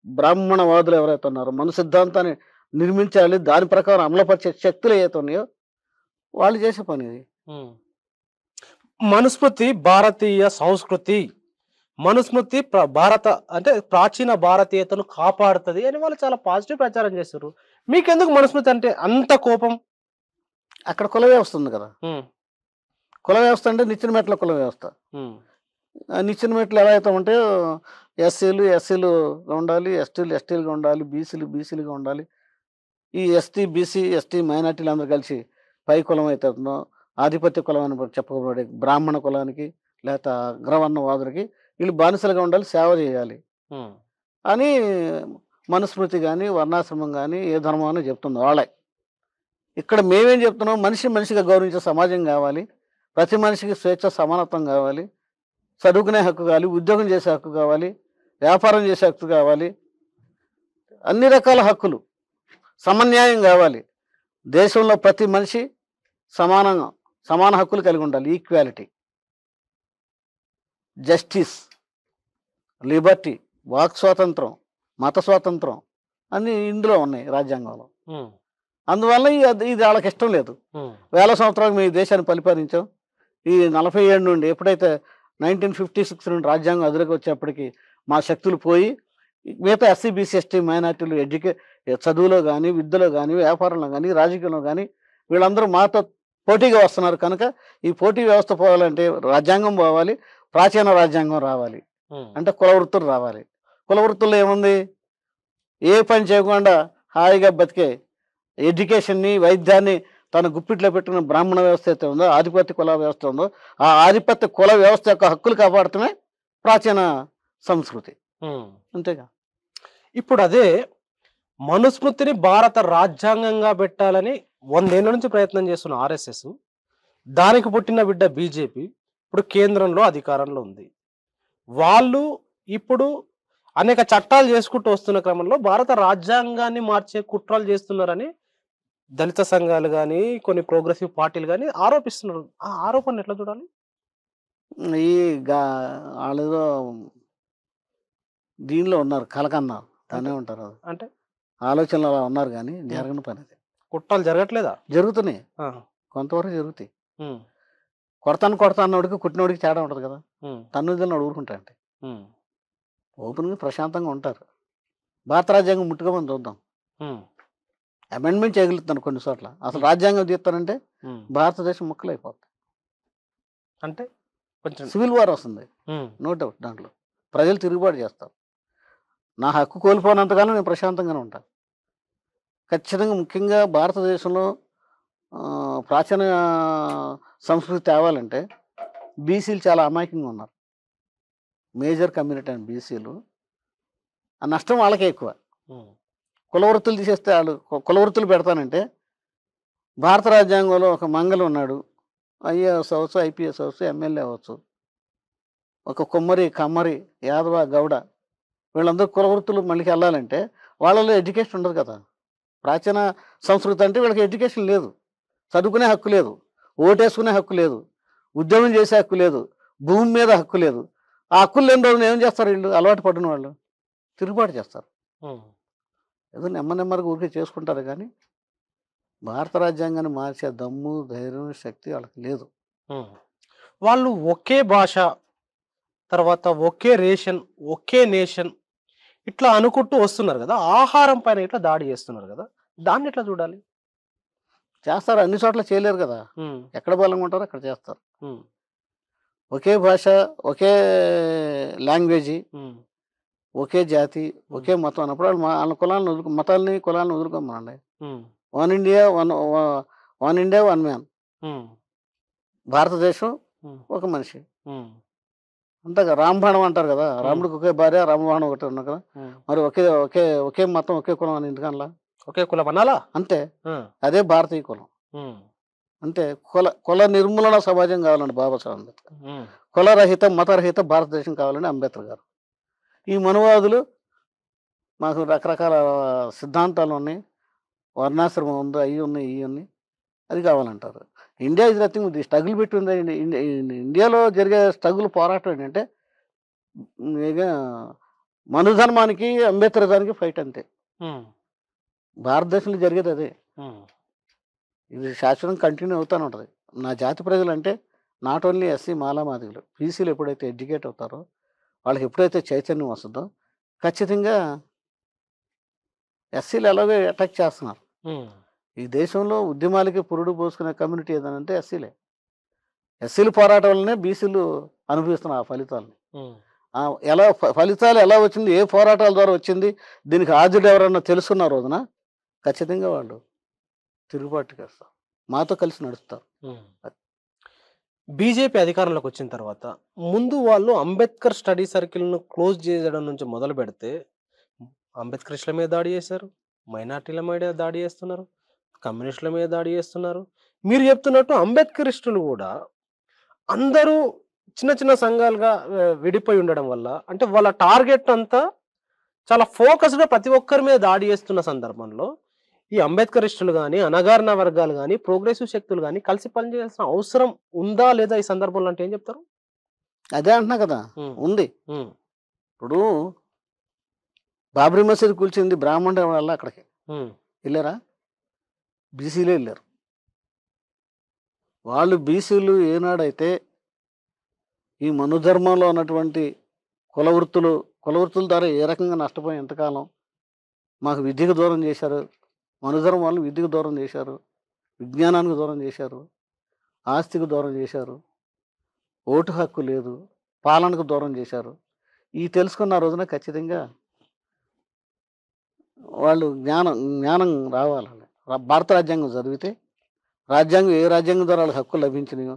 బ్రాహ్మణవాదులు ఎవరైతే ఉన్నారో, మన సిద్ధాంతాన్ని నిర్మించాలి, దాని ప్రకారం అమలుపరిచే శక్తులు ఏవైతే ఉన్నాయో వాళ్ళు చేసే పని ఇది. హ్మ్. మనుస్మృతి భారతీయ సంస్కృతి. మనుస్మృతి భారత అంటే ప్రాచీన భారతీయతను కాపాడుతది అని వాళ్ళు చాలా పాజిటివ్ ప్రచారం చేస్తుర్రు. మీకెందుకు మనుస్మృతి అంటే అంత కోపం? అక్కడ కుల వ్యవస్థ ఉంది కదా! హ్మ్. కుల వ్యవస్థ అంటే నిచ్చెనమెట్ల కుల వ్యవస్థ. హ్మ్. ఆ నిచ్చెనమెట్లు ఎలా అయితే ఉంటాయో ఎస్సీలుగా ఉండాలి, ఎస్టీలుగా ఉండాలి, బీసీలుగా ఉండాలి. ఈ ఎస్టీ, బీసీ, ఎస్టీ మైనార్టీలు అందరూ కలిసి పై కులం అయితే ఉందో ఆధిపత్య కులం అని చెప్పబడే బ్రాహ్మణ కులానికి లేకపోతే అగ్రవర్ణవాదులకి వీళ్ళు బానిసలుగా ఉండాలి, సేవ చేయాలి హ్మ్. అని మనుస్మృతి కానీ, వర్ణాశ్రమం కానీ ఏ ధర్మం అని చెప్తుంది వాళ్ళే. ఇక్కడ మేమేం చెప్తున్నాం, మనిషిగా గౌరవించే సమాజం కావాలి, ప్రతి మనిషికి స్వేచ్ఛ, సమానత్వం కావాలి, చదువుకునే హక్కు కావాలి, ఉద్యోగం చేసే హక్కు కావాలి, వ్యాపారం చేసే హక్కు కావాలి, అన్ని రకాల హక్కులు సమన్యాయం కావాలి. దేశంలో ప్రతి మనిషి సమాన హక్కులు కలిగి ఉండాలి. ఈక్వాలిటీ, జస్టిస్, లిబర్టీ, వాక్ స్వాతంత్రం, మత స్వాతంత్రం అన్నీ ఇందులో ఉన్నాయి రాజ్యాంగంలో. హ్మ్. అందువల్ల ఇది వాళ్ళకి ఇష్టం లేదు. హ్మ్. వేల సంవత్సరాలు మేము ఈ దేశాన్ని పరిపాలించాం. ఈ 47 నుండి ఎప్పుడైతే 1956 నుండి రాజ్యాంగం అదుపులోకి వచ్చేప్పటికి మా శక్తులు పోయి మిగతా ఎస్సీ, బీసీ, ఎస్టీ మైనార్టీలు చదువులో కానీ, విద్యలో కానీ, వ్యాపారంలో కానీ, రాజకీయంలో కానీ వీళ్ళందరూ మాతో పోటీగా వస్తున్నారు కనుక ఈ పోటీ వ్యవస్థ పోవాలంటే రాజ్యాంగం పోవాలి, ప్రాచీన రాజ్యాంగం రావాలి, హ్మ్. అంటే కుల వృత్తులు రావాలి. కుల వృత్తుల్లో ఏముంది? ఏ పని చేయకుండా హాయిగా బతికే ఎడ్యుకేషన్ని, వైద్యాన్ని తన గుప్పిట్లో పెట్టుకున్న బ్రాహ్మణ వ్యవస్థ అయితే ఉందో, ఆధిపత్య కుల వ్యవస్థ ఉందో, ఆ ఆధిపత్య కుల వ్యవస్థ యొక్క హక్కులు కాపాడటమే ప్రాచీన సంస్కృతి. హ్మ్. అంతేగా. ఇప్పుడు అదే మనుస్మృతిని భారత రాజ్యాంగంగా పెట్టాలని 100 ఏళ్ల నుంచి ప్రయత్నం చేస్తున్న ఆర్ఎస్ఎస్, దానికి పుట్టిన బిడ్డ బీజేపీ ఇప్పుడు కేంద్రంలో అధికారంలో ఉంది. వాళ్ళు ఇప్పుడు అనేక చట్టాలు చేసుకుంటూ వస్తున్న క్రమంలో భారత రాజ్యాంగాన్ని మార్చే కుట్రలు చేస్తున్నారని దళిత సంఘాలు గాని, కొన్ని ప్రోగ్రెసివ్ పార్టీలు గాని ఆరోపిస్తున్నారు. ఆ ఆరోపణను ఎట్లా చూడాలి? ఈ గా వాళ్ళేదో దీనిలో ఉన్నారు, కలకన్నారు. అంటే దాన్నే ఉంటారు. అది అంటే ఆలోచనలు అలా ఉన్నారు కానీ జరగని పని అది. కుట్రలు జరగట్లేదా? జరుగుతున్నాయి, ఆ! కొంతవరకు జరుగుతాయి. హ్మ్. కొడతా అన్నోడికి కుట్టినోడికి తేడా ఉంటుంది కదా! హ్మ్. తన్నుదిన్న ఊరుకుంటా అంటే హ్మ్. ఓపెన్గా ప్రశాంతంగా ఉంటారు. భారత రాజ్యాంగం ముట్టుకోమని చూద్దాం. హ్మ్. అమెండ్మెంట్ చేయగలుగుతాను కొన్ని చోట్ల. అసలు హ్మ్. రాజ్యాంగం తీస్తానంటే హ్మ్. భారతదేశం ముక్కలైపోతుంది. అంటే కొంచెం సివిల్ వార్ వస్తుంది, హ్మ్. No doubt. దాంట్లో ప్రజలు తిరుగుబాటు చేస్తారు. నా హక్కు కోల్పోనంతకాలం నేను ప్రశాంతంగానే ఉంటాను. ఖచ్చితంగా ముఖ్యంగా భారతదేశంలో ప్రాచీన సంస్కృతి తేవాలంటే బీసీలు చాలా అమాయకంగా ఉన్నారు. మేజర్ కమ్యూనిటీ అని బీసీలు. ఆ నష్టం వాళ్ళకే ఎక్కువ. కులవృత్తులు తీసేస్తే వాళ్ళు కులవృత్తులు పెడతానంటే భారత రాజ్యాంగంలో ఒక మంగళ ఉన్నాడు. ఐఏఎస్ అవ్వచ్చు, ఐపీఎస్ అవ్వచ్చు, ఎమ్మెల్యే అవ్వచ్చు. ఒక కుమ్మరి, కమ్మరి, యాదవ, గౌడ వీళ్ళందరూ కులవృత్తులు మళ్ళీ వెళ్ళాలంటే వాళ్ళలో ఎడ్యుకేషన్ ఉండదు కదా. ప్రాచీన సంస్కృతి అంటే వీళ్ళకి ఎడ్యుకేషన్ లేదు, చదువుకునే హక్కు లేదు, ఓటేసుకునే హక్కు లేదు, ఉద్యోగం చేసే హక్కు లేదు, భూమి మీద హక్కు లేదు. ఆ హక్కులు లేని రోజున ఏం చేస్తారు వీళ్ళు? అలవాటు పడిన వాళ్ళు తిరుగుబాటు చేస్తారు. ఏదో నెమ్మదిగా ఊరికే చేసుకుంటారు కానీ భారత రాజ్యాంగాన్ని మార్చే దమ్ము, ధైర్యం, శక్తి వాళ్ళకి లేదు. వాళ్ళు ఒకే భాష, తర్వాత ఒకే రేషన్, ఒకే నేషన్ ఇట్లా అనుకుంటూ వస్తున్నారు కదా. ఆహారం పైన ఇట్లా దాడి చేస్తున్నారు కదా, దాన్ని ఎట్లా చూడాలి? చేస్తారు, అన్ని చోట్ల చేయలేరు కదా. ఎక్కడ బలంగా ఉంటారో అక్కడ చేస్తారు. ఒకే భాష, ఒకే లాంగ్వేజీ, ఒకే జాతి, ఒకే మతం అన్నప్పుడు వాళ్ళు వాళ్ళ కులాలను మతాలని కులాలను వదులుకోమనండి. One India one man. భారతదేశం ఒక మనిషి. అంతే కదా, రామబాణం అంటారు కదా. రాముడికి ఒకే భార్య, రామబాణం ఒకటి ఉన్నా కదా. మరి ఒకే ఒకే ఒకే మతం, ఒకే కులం అని ఎందుకనలా? ఒకే కులం అనాలా? అంతే, అదే భారతీయ కులం. అంటే కుల నిర్మూలన సమాజం కావాలండి బాబాసాహెబ్ అంబేద్కర్. కులరహిత, మతరహిత భారతదేశం కావాలని అంబేద్కర్ గారు. ఈ మనువాదులు మాకు రకరకాల సిద్ధాంతాలు ఉన్నాయి, వర్ణాశ్రమం ఉంది, అవి ఉన్నాయి, ఇవి ఉన్నాయి, అది కావాలంటారు. India is nothing. ఇది స్ట్రగుల్ పెట్టింది. ఇండియాలో జరిగే స్ట్రగుల్, పోరాటం ఏంటంటే ఇక మనుధర్మానికి, అంబేద్కరిజానికి ఫైట్ అంతే. భారతదేశంలో జరిగేది అదే. ఇది శాశ్వతం కంటిన్యూ అవుతూనే ఉంటుంది. నా జాతి ప్రజలు అంటే నాట్ ఓన్లీ ఎస్సీ, మాలా, మాదిగలు, బీసీలు ఎప్పుడైతే ఎడ్యుకేట్ అవుతారో, వాళ్ళకి ఎప్పుడైతే చైతన్యం వస్తుందో ఖచ్చితంగా ఎస్సీలు ఎలాగో అటాక్ చేస్తున్నారు. ఈ దేశంలో ఉద్యమాలకి పురుడు పోసుకునే కమ్యూనిటీ ఏదనంటే ఎస్సీలే. ఎస్సీలు పోరాటం వల్లనే బీసీలు అనుభవిస్తున్నారు ఆ ఫలితాలని. ఎలా ఫలితాలు ఎలా వచ్చింది, ఏ పోరాటాల ద్వారా వచ్చింది, దీనికి ఆద్యుడు ఎవరన్నా తెలుసుకున్న రోజున ఖచ్చితంగా వాళ్ళు తిరుగుబాటు చేస్తారు, మాతో కలిసి నడుస్తారు. బీజేపీ అధికారంలోకి వచ్చిన తర్వాత ముందు వాళ్ళు అంబేద్కర్ స్టడీ సర్కిల్ను క్లోజ్ చేయడం నుంచి మొదలు పెడితే అంబేద్కరిస్టుల మీద దాడి చేశారు, మైనార్టీల మీద దాడి చేస్తున్నారు, కమ్యూనిస్టుల మీద దాడి చేస్తున్నారు. మీరు చెప్తున్నట్టు అంబేద్కరిస్టులు కూడా అందరూ చిన్న చిన్న సంఘాలుగా విడిపోయి ఉండడం వల్ల, అంటే వాళ్ళ టార్గెట్ అంతా చాలా ఫోకస్డ్గా ప్రతి ఒక్కరి మీద దాడి చేస్తున్న సందర్భంలో ఈ అంబేద్కరిస్టులు కానీ, అణగారిన వర్గాలు కానీ, ప్రోగ్రెసివ్ శక్తులు కానీ కలిసి పనిచేయాల్సిన అవసరం ఉందా లేదా ఈ సందర్భంలో అంటే ఏం చెప్తారు? అదే అంటున్నా కదా, ఉంది. ఇప్పుడు బాబ్రీ మసీద్ కూల్చింది బ్రాహ్మణుడు వల్ల, అక్కడికి వెళ్ళారా? బీసీలే వెళ్ళారు. వాళ్ళు బీసీలు ఏనాడైతే ఈ మనుధర్మంలో ఉన్నటువంటి కులవృత్తుల ద్వారా ఏ రకంగా నష్టపోయి ఎంతకాలం మాకు విద్యకు దూరం చేశారు, మనుధర్మం వాళ్ళు విద్యకు దూరం చేశారు, విజ్ఞానానికి దూరం చేశారు, ఆస్తికి దూరం చేశారు, ఓటు హక్కు లేదు, పాలనకు దూరం చేశారు. ఈ తెలుసుకున్న రోజున ఖచ్చితంగా వాళ్ళు జ్ఞానం రావాలని భారత రాజ్యాంగం చదివితే, రాజ్యాంగం ఏ రాజ్యాంగం ద్వారా వాళ్ళకి హక్కులు లభించినాయో,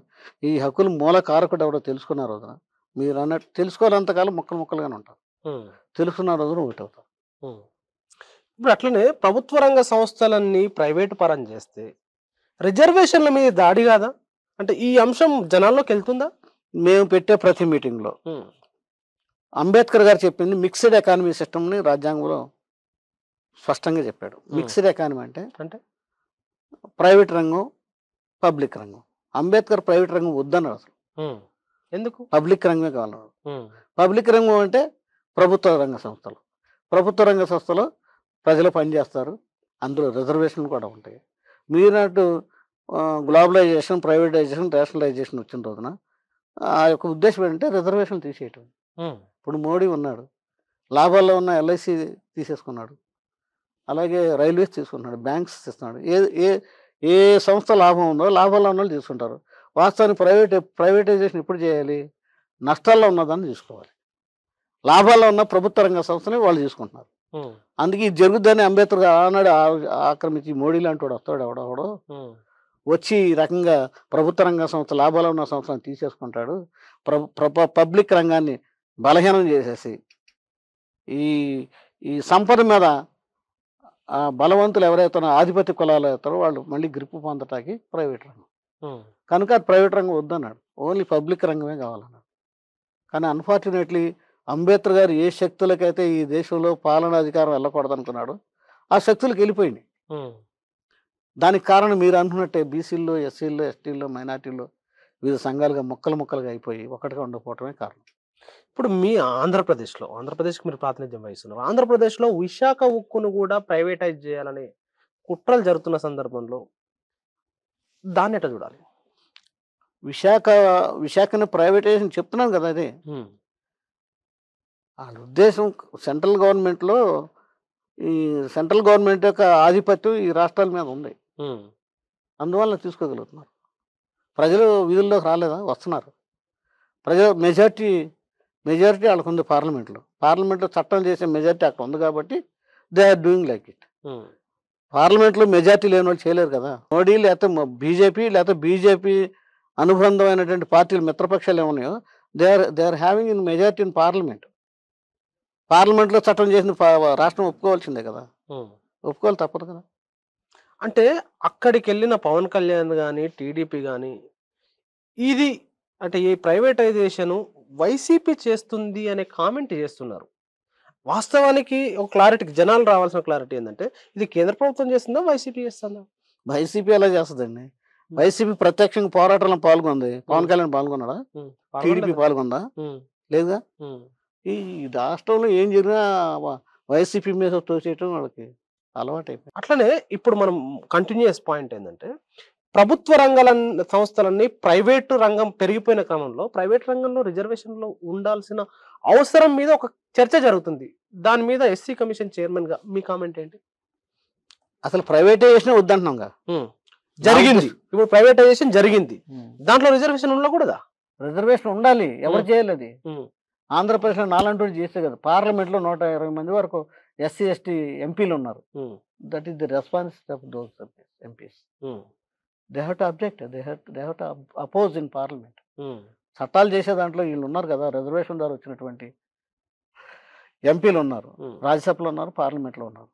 ఈ హక్కులు మూల కారకుడు ఎవడో తెలుసుకున్న రోజున, మీరు అన్నట్టు తెలుసుకోవాలంతకాలం ముక్కలుగానే ఉంటారు, తెలుసుకున్న రోజున ఒకటి అవుతారు. ఇప్పుడు అట్లనే ప్రభుత్వ రంగ సంస్థలన్నీ ప్రైవేటు పరం చేస్తే రిజర్వేషన్ల మీద దాడి కాదా? అంటే ఈ అంశం జనాల్లోకి వెళ్తుందా? మేము పెట్టే ప్రతి మీటింగ్లో అంబేద్కర్ గారు చెప్పింది మిక్స్డ్ ఎకానమీ సిస్టమ్ని రాజ్యాంగంలో స్పష్టంగా చెప్పాడు. మిక్స్డ్ ఎకానమీ అంటే ప్రైవేట్ రంగం, పబ్లిక్ రంగం. అంబేద్కర్ ప్రైవేట్ రంగం వద్దన్నాడు అసలు. ఎందుకు? పబ్లిక్ రంగమే కావాలన్నాడు. పబ్లిక్ రంగం అంటే ప్రభుత్వ రంగ సంస్థలు. ప్రభుత్వ రంగ సంస్థలో ప్రజలు పనిచేస్తారు, అందులో రిజర్వేషన్లు కూడా ఉంటాయి. మీరన్నట్టు గ్లోబలైజేషన్, ప్రైవేటైజేషన్, రేషనలైజేషన్ వచ్చిన రోజున ఆ యొక్క ఉద్దేశం ఏంటంటే రిజర్వేషన్లు తీసేయటం. ఇప్పుడు మోడీ ఉన్నాడు, లాభాల్లో ఉన్న ఎల్ఐసి తీసేసుకున్నాడు, అలాగే రైల్వేస్ తీసుకున్నాడు, బ్యాంక్స్ ఇస్తున్నాడు. ఏ సంస్థ లాభం ఉందో లాభాల్లో ఉన్న వాళ్ళు తీసుకుంటారు. వాస్తవానికి ప్రైవేటైజేషన్ ఎప్పుడు చేయాలి? నష్టాల్లో ఉన్నదాన్ని తీసుకోవాలి. లాభాల్లో ఉన్న ప్రభుత్వ రంగ సంస్థని వాళ్ళు తీసుకుంటున్నారు. అందుకే ఇది జరుగుద్దని అంబేద్కర్ ఆనాడు ఆక్రమించి మోడీ లాంటి వాడు వస్తాడు ఎవడో వచ్చి ఈ రకంగా ప్రభుత్వ రంగ సంస్థ లాభాలు ఉన్న సంస్థలను తీసేసుకుంటాడు. పబ్లిక్ రంగాన్ని బలహీనం చేసేసి ఈ ఈ సంపద మీద బలవంతులు ఎవరైతే ఆధిపత్య కులాలు అవుతారో వాళ్ళు మళ్ళీ గ్రిప్ పొందటానికి ప్రైవేట్ రంగం. కనుక అది ప్రైవేట్ రంగం వద్దన్నాడు. ఓన్లీ పబ్లిక్ రంగమే కావాలన్నాడు. కానీ అన్ఫార్చునేట్లీ అంబేద్కర్ గారు ఏ శక్తులకైతే ఈ దేశంలో పాలనాధికారం వెళ్ళకూడదు అనుకున్నాడు ఆ శక్తులకు వెళ్ళిపోయింది. దానికి కారణం మీరు అంటున్నట్టే బీసీల్లో, ఎస్సీల్లో, ఎస్టీల్లో, మైనార్టీల్లో వివిధ సంఘాలుగా ముక్కలుగా అయిపోయి ఒకటిగా ఉండకపోవటమే కారణం. ఇప్పుడు మీ ఆంధ్రప్రదేశ్కి మీరు ప్రాతినిధ్యం వహిస్తున్నారు. ఆంధ్రప్రదేశ్లో విశాఖ ఉక్కును కూడా ప్రైవేటైజ్ చేయాలని కుట్రలు జరుగుతున్న సందర్భంలో దాన్ని ఎట్లా చూడాలి? విశాఖని ప్రైవేటైజేషన్ చెప్తున్నాను కదా. అదే వాళ్ళ ఉద్దేశం. సెంట్రల్ గవర్నమెంట్లో ఈ సెంట్రల్ గవర్నమెంట్ యొక్క ఆధిపత్యం ఈ రాష్ట్రాల మీద ఉంది. అందువల్ల తీసుకోగలుగుతున్నారు. ప్రజలు వీధుల్లోకి రాలేదా? వస్తున్నారు. ప్రజలు మెజార్టీ వాళ్ళకు ఉంది. పార్లమెంట్లో చట్టం చేసే మెజార్టీ అక్కడ ఉంది కాబట్టి they are doing like it. పార్లమెంట్లో మెజార్టీ లేని వాళ్ళు చేయలేరు కదా. మోడీ లేకపోతే బీజేపీ అనుబంధమైనటువంటి పార్టీలు మిత్రపక్షాలు ఏమన్నాయో they are having in majority in పార్లమెంట్లో చట్టం చేసిన రాష్ట్రం ఒప్పుకోవాల్సిందే కదా. ఒప్పుకోవాలి, తప్పదు కదా. అంటే అక్కడికి వెళ్ళిన పవన్ కళ్యాణ్ కానీ టీడీపీ కానీ ఇది అంటే ఈ ప్రైవేటైజేషన్ వైసీపీ చేస్తుంది అనే కామెంట్ చేస్తున్నారు. వాస్తవానికి ఒక క్లారిటీ, జనాలు రావాల్సిన క్లారిటీ ఏంటంటే ఇది కేంద్ర ప్రభుత్వం చేస్తుందా, వైసీపీ చేస్తుందా? వైసీపీ ఎలా చేస్తుందండి? వైసీపీ ప్రత్యక్షంగా పోరాటంలో పాల్గొంది. పవన్ కళ్యాణ్ పాల్గొన్నాడా? టీడీపీ పాల్గొందా? లేదుగా. ఈ రాష్ట్రంలో ఏం జరిగినా వైసీపీ మీద తోసేయటం వాళ్ళకి అలవాటైపోయింది. అట్లనే ఇప్పుడు మనం కంటిన్యూస్ పాయింట్ ఏంటంటే ప్రభుత్వ రంగాల సంస్థలన్నీ ప్రైవేటు రంగం పెరిగిపోయిన క్రమంలో ప్రైవేట్ రంగంలో రిజర్వేషన్లో ఉండాల్సిన అవసరం మీద ఒక చర్చ జరుగుతుంది. దాని మీద ఎస్సీ కమిషన్ చైర్మన్ గా మీ కామెంట్ ఏంటి? అసలు ప్రైవేటైజేషన్ వద్దంటున్నాంగా. జరిగింది. ఇప్పుడు ప్రైవేటైజేషన్ జరిగింది, దాంట్లో రిజర్వేషన్ ఉండకూడదా? రిజర్వేషన్ ఉండాలి. ఎవరు చేయాలి అది? ఆంధ్రప్రదేశ్లో 4 చేస్తే కదా. పార్లమెంట్లో 120 మంది వరకు ఎస్సీ ఎస్టీ ఎంపీలు ఉన్నారు. That is the responsibility of those MPs. They have to object, they have to oppose in parliament. చట్టాలు చేసే దాంట్లో వీళ్ళు ఉన్నారు కదా, రిజర్వేషన్ ద్వారా వచ్చినటువంటి ఎంపీలు ఉన్నారు, రాజ్యసభలో ఉన్నారు, పార్లమెంట్లో ఉన్నారు.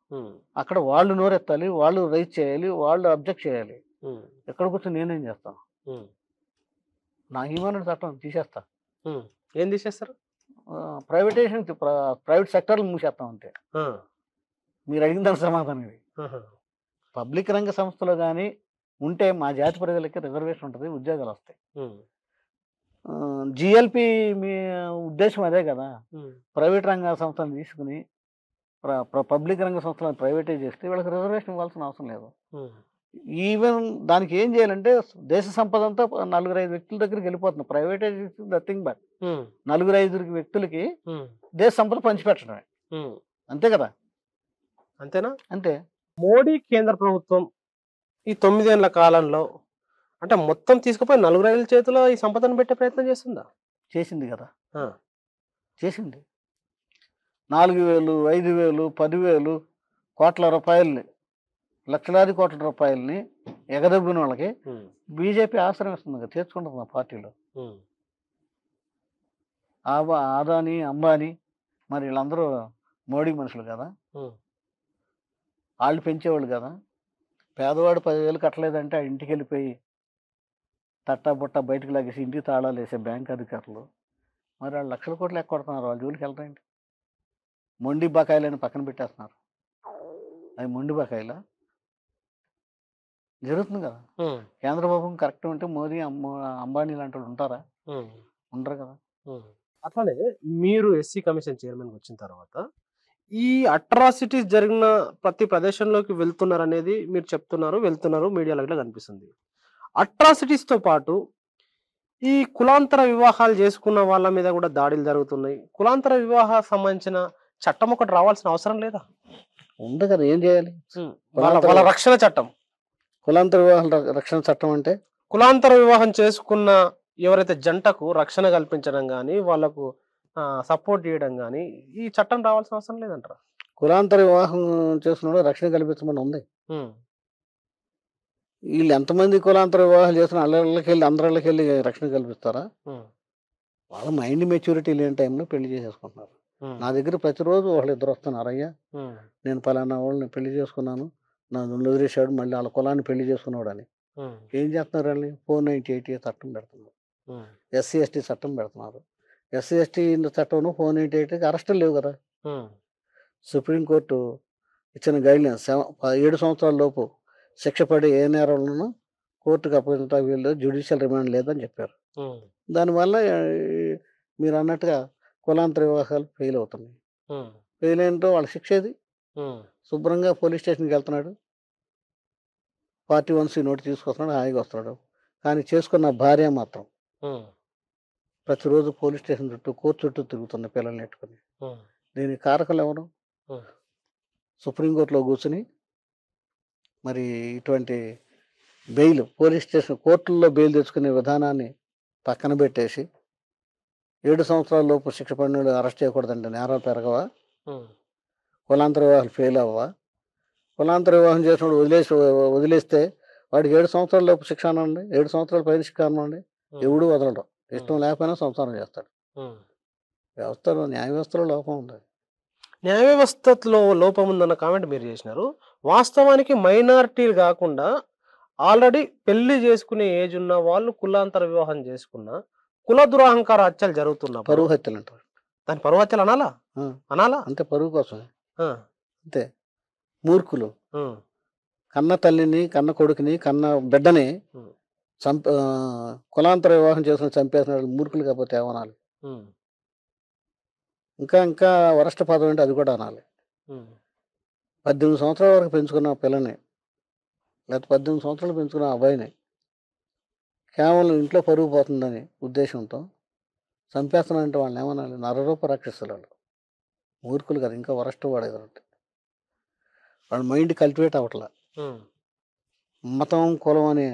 అక్కడ వాళ్ళు నోరెత్తాలి, వాళ్ళు రైజ్ చేయాలి, వాళ్ళు అబ్జెక్ట్ చేయాలి. ఎక్కడ కూర్చొని నేనేం చేస్తాను? నా హ్యూమన్ చట్టం తీసేస్తా. ఏం తీసేస్తారు? ప్రైవేటైజేషన్, ప్రైవేట్ సెక్టర్లు మూసేస్తాం అంతే. మీరు అడిగిన దానికి సమాధానం ఇది. పబ్లిక్ రంగ సంస్థలో కానీ ఉంటే మా జాతి ప్రజలకి రిజర్వేషన్ ఉంటుంది, ఉద్యోగాలు వస్తాయి. జిఎల్పి మీ ఉద్దేశం అదే కదా. ప్రైవేట్ రంగ సంస్థలను తీసుకుని పబ్లిక్ రంగ సంస్థలను ప్రైవేటైజ్ చేస్తే వీళ్ళకి రిజర్వేషన్ ఇవ్వాల్సిన అవసరం లేదు. ఈవెన్ దానికి ఏం చేయాలంటే దేశ సంపద అంతా 4-5 వ్యక్తుల దగ్గరికి వెళ్ళిపోతుంది. ప్రైవేటైజేషన్ నథింగ్ బట్ 4-5 వ్యక్తులకి దేశ సంపద పంచిపెట్టడమే, అంతే కదా. అంతేనా? అంతే. మోడీ కేంద్ర ప్రభుత్వం ఈ 9 ఏళ్ల కాలంలో అంటే మొత్తం తీసుకుపోయి 4 చేతిలో ఈ సంపదను పెట్టే ప్రయత్నం చేస్తుందా? చేసింది కదా, చేసింది. 4,000, 5,000, 10,000 కోట్ల రూపాయలని, లక్షలాది కోట్ల రూపాయలని ఎగదొబ్బిన వాళ్ళకి బీజేపీ ఆశ్రయం ఇస్తుంది కదా, చేర్చుకుంటుంది మా పార్టీలో. ఆదాని, అంబానీ మరి వీళ్ళందరూ మోడీ మనుషులు కదా, వాళ్ళు పెంచేవాళ్ళు కదా. పేదవాడు 10,000 కట్టలేదంటే ఆ ఇంటికి వెళ్ళిపోయి తట్టా బుట్ట బయటకు లాగేసి ఇంటికి తాళాలు వేసే బ్యాంక్ అధికారులు మరి వాళ్ళు లక్షల కోట్లు ఎక్కొడుతున్నారు. వాళ్ళ జోలికి వెళ్తాయండి. మొండి బకాయిలని పక్కన పెట్టేస్తున్నారు. అవి మొండి బకాయిలా? జరుగుతుంది కదా. కేంద్ర ప్రభుత్వం కరెక్ట్ ఉంటే మోదీ, అంబానీ లాంటి వాళ్ళు ఉంటారా? ఉండరు కదా. అట్లానే మీరు ఎస్సీ కమిషన్ చైర్మన్ వచ్చిన తర్వాత ఈ అట్రాసిటీస్ జరిగిన ప్రతి ప్రదేశంలోకి వెళ్తున్నారు అనేది మీరు చెప్తున్నారు, వెళ్తున్నారు, మీడియాలో ఇట్లా కనిపిస్తుంది. అట్రాసిటీస్ తో పాటు ఈ కులాంతర వివాహాలు చేసుకున్న వాళ్ళ మీద కూడా దాడులు జరుగుతున్నాయి. కులాంతర వివాహ సంబంధించిన చట్టం ఒకటి రావాల్సిన అవసరం లేదా? ఉంది కదా. ఏం చేయాలి? వాళ్ళ రక్షణ చట్టం. కులాంతర వివాహాల రక్షణ చట్టం అంటే కులాంతర వివాహం చేసుకున్న ఎవరైతే జంటకు రక్షణ కల్పించడం కానీ వాళ్ళకు సపోర్ట్ చేయడం కానీ ఈ చట్టం రావాల్సిన అవసరం లేదంటారా? కులాంతర వివాహం చేసుకున్న రక్షణ కల్పించమని ఉంది. వీళ్ళు ఎంతమంది కులాంతర వివాహాలు చేస్తున్న అల్లళ్ళకెళ్ళి అందరిళ్ళకెళ్ళి రక్షణ కల్పిస్తారా? వాళ్ళ మైండ్ మెచ్యూరిటీ లేని టైంలో పెళ్లి చేసేసుకుంటున్నారు. నా దగ్గర ప్రతిరోజు వాళ్ళిద్దరు వస్తున్నారు. అయ్యా నేను పలానా వాళ్ళని పెళ్లి చేసుకున్నాను, నన్ను వదిలేశాడు, మళ్ళీ వాళ్ళ కులాన్ని పెళ్లి చేసుకున్నాడు అని. ఏం చేస్తున్నారు వాళ్ళని? 498 చట్టం పెడుతున్నారు, ఎస్సీ ఎస్టీ చట్టం పెడుతున్నారు. ఎస్సీ ఎస్టీ చట్టం 498కి అరెస్టులు లేవు కదా. సుప్రీంకోర్టు ఇచ్చిన గైడ్లైన్స్ 7 సంవత్సరాల లోపు శిక్ష పడి ఏ నేరంలోనూ కోర్టుకు అప్పగించడానికి వీళ్ళు జ్యుడిషియల్ రిమాండ్ లేదని చెప్పారు. దానివల్ల మీరు అన్నట్టుగా కులాంతర వివాహాలు ఫెయిల్ అవుతున్నాయి. ఫెయిల్ అయినతో వాళ్ళ శిక్ష ఏది? శుభ్రంగా పోలీస్ స్టేషన్కి వెళ్తున్నాడు, పార్టీ 1C నోటు తీసుకొస్తున్నాడు, హాయిగా వస్తున్నాడు. కానీ చేసుకున్న భార్య మాత్రం ప్రతిరోజు పోలీస్ స్టేషన్ చుట్టూ కోర్టు చుట్టూ తిరుగుతున్న పిల్లల్ని ఎట్టుకుని. దీనికి కారకులు ఎవరు? సుప్రీంకోర్టులో కూర్చుని మరి ఇటువంటి బెయిల్ పోలీస్ స్టేషన్ కోర్టుల్లో బెయిల్ తెచ్చుకునే విధానాన్ని పక్కన పెట్టేసి 7 సంవత్సరాల లోపు శిక్ష పడిన అరెస్ట్ చేయకూడదంటే నేరాలు పెరగవా? కులాంతర వివాహాలు ఫెయిల్ అవ్వవా? కులాంతర వివాహం చేసినప్పుడు వదిలేస్తే వాడికి 7 సంవత్సరాల లోపు శిక్ష అనండి, 7 సంవత్సరాల పైన శిక్ష అనండి, ఎవడు వదలడం. ఇష్టం లేకపోయినా సంసారం చేస్తాడు. వ్యవస్థలో న్యాయ వ్యవస్థలో లోపం ఉంది. న్యాయ వ్యవస్థలో లోపం ఉందన్న కామెంట్ మీరు చేసినారు. వాస్తవానికి మైనారిటీలు కాకుండా ఆల్రెడీ పెళ్లి చేసుకునే ఏజ్ ఉన్న వాళ్ళు కులాంతర వివాహం చేసుకున్న కుల దురహంకార హత్యలు జరుగుతున్నా పరువు హత్యలు అంటారు. దాని పరువు హత్యలు అనాలా? అనాలా? అంతే, పరువు కోసమే. అంతే. మూర్ఖులు కన్న తల్లిని, కన్న కొడుకుని, కన్న బిడ్డని కులాంతర వివాహం చేసుకుని చంపేసిన మూర్ఖులు కాకపోతే ఏమనాలి? ఇంకా ఇంకా వరస్ట్ పదం అంటే అది కూడా అనాలి. 18 సంవత్సరాల వరకు పెంచుకున్న పిల్లని, లేకపోతే 18 సంవత్సరాలు పెంచుకున్న అబ్బాయిని కేవలం ఇంట్లో పరుగు పోతుందని ఉద్దేశంతో చంపేస్తున్నానంటే వాళ్ళని ఏమనాలి? నరరూప రాక్షసులు వాళ్ళు. మూర్ఖులు కదా, ఇంకా వరస్ట్ వాడేదంటే. వాళ్ళ మైండ్ కల్టివేట్ అవ్వట్లా. మతం, కులం అనే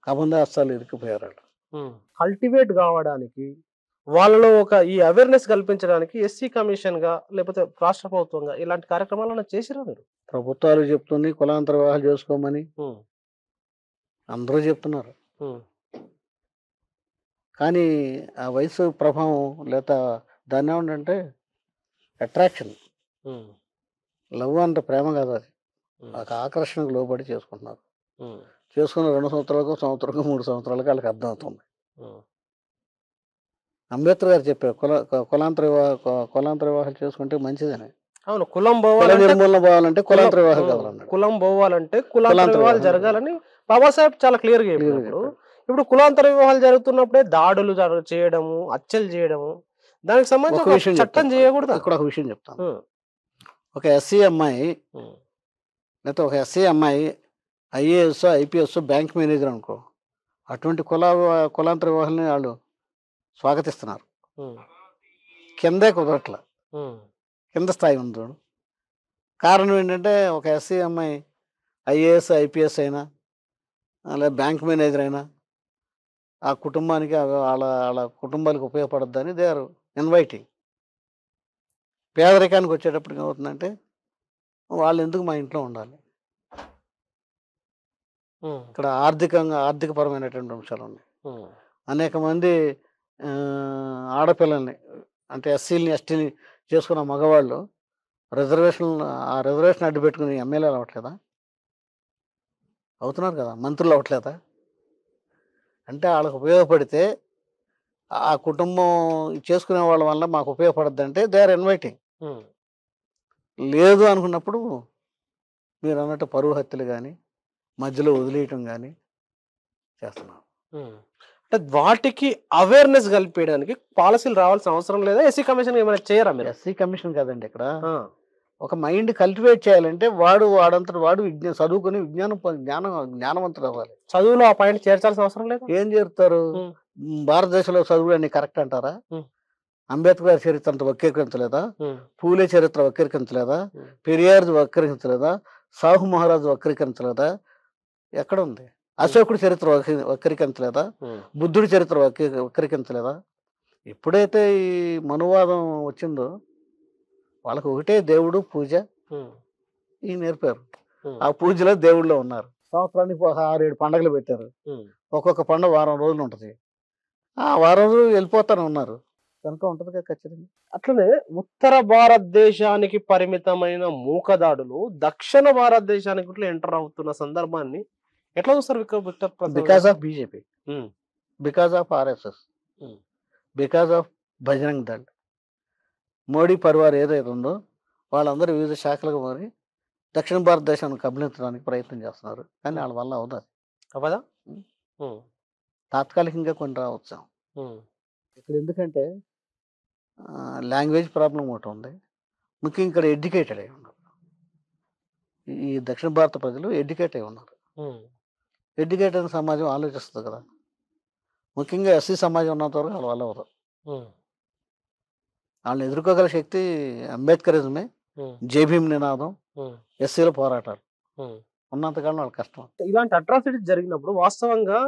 కబంధాస్తాలు ఇరుక్కుపోయారు వాళ్ళు. కల్టివేట్ కావడానికి వాళ్ళలో ఒక ఈ అవేర్నెస్ కల్పించడానికి ఎస్సీ కమిషన్ గా లేకపోతే రాష్ట్ర ప్రభుత్వంగా ఇలాంటి కార్యక్రమాలను చేసిరా మీరు? ప్రభుత్వాలు చెప్తున్నాయి కులాంతర వివాహాలు చేసుకోమని, అందరూ చెప్తున్నారు. కానీ ఆ వయసు ప్రభావం లేదా దాన్ని ఏమంటే అట్రాక్షన్, లవ్ అంటే ప్రేమ కాదు, అది ఒక ఆకర్షణకు లోబడి చేసుకుంటున్నారు. చేసుకున్న 2 సంవత్సరాలకు, సంవత్సరాలకు, 3 సంవత్సరాలకు వాళ్ళకి అర్థమవుతుంది. అంబేద్కర్ గారు చెప్పారు కులాంతర వివాహాలు చేసుకుంటే మంచిదని. అవును, కులం నిర్మూలన పోవాలంటే కులాంతర వివాహాలు కావాలన్నాడు. కులం పోవాలంటే కులాంతర వివాహాలు జరగాలని బాబాసాహెబ్ చాలా క్లియర్ గా చెప్పారు. ఇప్పుడు కులాంతర వివాహాలు జరుగుతున్నప్పుడే దాడులు చేయడము, హత్యలు చేయడము, దానికి సంబంధించి చట్టం చేయకూడదు. ఇక్కడ ఒక విషయం చెప్తాను. ఒక ఎస్సీ అమ్మాయి లేకపోతే ఒక ఎస్సీ అమ్మాయి ఐఏఎస్, ఐపీఎస్, బ్యాంక్ మేనేజర్ అనుకో, అటువంటి కులాంతర వివాహాలని వాళ్ళు స్వాగతిస్తున్నారు. కిందే కుదరట్ల, కింద స్థాయి ఉంది. కారణం ఏంటంటే ఒక ఎస్సీ అమ్మాయి ఐఏఎస్, ఐపీఎస్ అయినా లేదా బ్యాంక్ మేనేజర్ అయినా ఆ కుటుంబానికి వాళ్ళ కుటుంబాలకు ఉపయోగపడద్దని దే ఆర్ ఇన్వైటింగ్. పేదరికానికి వచ్చేటప్పటికి ఏమవుతుందంటే వాళ్ళు ఎందుకు మా ఇంట్లో ఉండాలి? ఇక్కడ ఆర్థికపరమైనటువంటి అంశాలు ఉన్నాయి. అనేక మంది ఆడపిల్లల్ని అంటే ఎస్సీలని, ఎస్టీని చేసుకున్న మగవాళ్ళు ఆ రిజర్వేషన్ అడ్డు పెట్టుకుని ఎమ్మెల్యేలు అవ్వట్లేదా? అవుతున్నారు కదా, మంత్రులు అవ్వట్లేదా? అంటే వాళ్ళకు ఉపయోగపడితే ఆ కుటుంబం చేసుకునే వాళ్ళ వల్ల మాకు ఉపయోగపడద్దు అంటే దే ఆర్ ఇన్వైటింగ్. లేదు అనుకున్నప్పుడు మీరు అన్నట్టు పరువు హత్యలు కానీ, మధ్యలో వదిలేయటం కానీ చేస్తున్నాం. అంటే వాటికి అవేర్నెస్ కల్పించడానికి పాలసీలు రావాల్సిన అవసరం లేదా? ఎస్సీ కమిషన్ ఏమైనా చేయరా మీరు? ఎస్సీ కమిషన్ కాదండి, ఇక్కడ ఒక మైండ్ కల్టివేట్ చేయాలంటే వాడంతటి వాడు చదువుకుని జ్ఞానవంతుడు అవ్వాలి. చదువులో ఆ పాయింట్ చేర్చాల్సిన అవసరం లేదు. ఏం చేరుతారు? భారతదేశంలో చదువులు అన్ని కరెక్ట్ అంటారా? అంబేద్కర్ చరిత్ర అంత వక్రీకరించలేదా? పూలే చరిత్ర వక్రీకరించలేదా? పెరియార్ వక్రీకరించలేదా? సాహు మహారాజు వక్రీకరించలేదా? ఎక్కడ ఉంది? అశోకుడి చరిత్ర వక్రీకరించలేదా? బుద్ధుడి చరిత్ర వక్రీకరించలేదా? ఎప్పుడైతే ఈ మనువాదం వచ్చిందో వాళ్ళకు ఒకటే దేవుడు, పూజ ఈ నేర్పారు. ఆ పూజలో దేవుళ్ళో ఉన్నారు. సంవత్సరానికి ఒక 6-7 పండుగలు పెట్టారు. ఒక్కొక్క పండుగ వారం రోజులు ఉంటది. ఆ వారం రోజులు వెళ్ళిపోతానే ఉన్నారు. కనుక ఉంటదిగా ఖచ్చితంగా. అట్లనే ఉత్తర భారతదేశానికి పరిమితమైన మూకదాడులు దక్షిణ భారతదేశానికి ఇట్లా ఎంటర్ అవుతున్న సందర్భాన్ని ఎట్లా చూస్తారు విక్టర్ ప్రసాద్ బికాస్ గారు? Of BJP, um, because of RSS, um, because of Bajrang Dal, Modi Parivar ఏదైతే ఉందో వాళ్ళందరూ వివిధ శాఖలకు మారి దక్షిణ భారతదేశాన్ని కబలించడానికి ప్రయత్నం చేస్తున్నారు. కానీ వాళ్ళ వల్ల అవుతుంది. అవ్వదా? ఉమ్. ఉమ్, తాత్కాలికంగా కొన్ని రావచ్చు. ఉమ్, ఇక్కడ ఎందుకంటే లాంగ్వేజ్ ప్రాబ్లం ఒకటి ఉంది. ముఖ్యంగా ఇక్కడ ఎడ్యుకేటెడ్ అయి ఉన్నారు. ఈ దక్షిణ భారత ప్రజలు ఎడ్యుకేట్ అయి ఉన్నారు. ఉమ్, ఎడ్యుకేటెడ్ సమాజం ఆలోచిస్తుంది కదా. ముఖ్యంగా ఎస్సీ సమాజం ఉన్నంత వరకు వాళ్ళ వల్ల అవుతుంది. ఉమ్, వాళ్ళని ఎదుర్కోగల శక్తి అంబేద్కరిజమే, ఉమ్, జేభీం నినాదం, ఉమ్, ఎస్సీల పోరాటాలు ఉమ్. ఉన్నంతకాలం వాళ్ళకి కష్టం. ఇలాంటి అట్రాసిటీస్ జరిగినప్పుడు వాస్తవంగా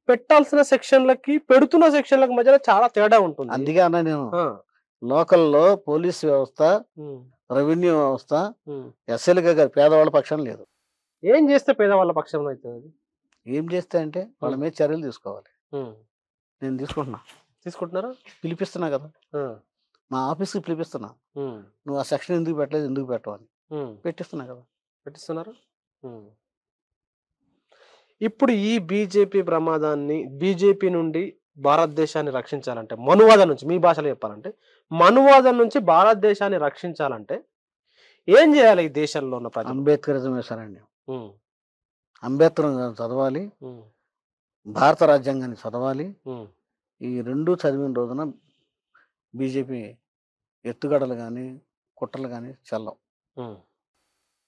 పెట్టాల్సిన సెక్షన్లకి పెడుతున్న సెక్షన్లకు మధ్యలో చాలా తేడా ఉంటుంది. అందుకే అన్న నేను ఆ, లోకల్లో పోలీస్ వ్యవస్థ, ఉమ్, రెవెన్యూ వ్యవస్థ ఉమ్. ఎస్సీలుగా కాదు పేదవాళ్ళ పక్షం లేదు. ఏం చేస్తే పేదవాళ్ళ పక్షంలో అవుతుంది అది? ఏం చేస్తే అంటే వాళ్ళ మీద చర్యలు తీసుకోవాలి. ఉమ్. నేను తీసుకుంటున్నా, తీసుకుంటున్నారా? పిలిపిస్తున్నా కదా, ఆ, మా ఆఫీస్కి పిలిపిస్తున్నా. ఉమ్, నువ్వు ఆ సెక్షన్ ఎందుకు పెట్టలేదు, ఎందుకు పెట్టవని ఉమ్. పెట్టిస్తున్నా కదా. పెట్టిస్తున్నారు. ఉమ్. ఇప్పుడు ఈ బీజేపీ ప్రమాదాన్ని బీజేపీ నుండి భారతదేశాన్ని రక్షించాలంటే మనువాదం నుంచి, మీ భాషలో చెప్పాలంటే మనువాదం నుంచి భారతదేశాన్ని రక్షించాలంటే ఏం చేయాలి ఈ దేశంలో ఉన్న ప్రజలు? అంబేద్కరిజం వేశారండి. ఉమ్, అంబేద్కర్ చదవాలి, ఉమ్, భారత రాజ్యాంగాన్ని చదవాలి. ఉమ్, ఈ రెండు చదివిన రోజున బీజేపీ ఎత్తుగడలు కానీ కుట్రలు కానీ చల్లవు. ఉమ్,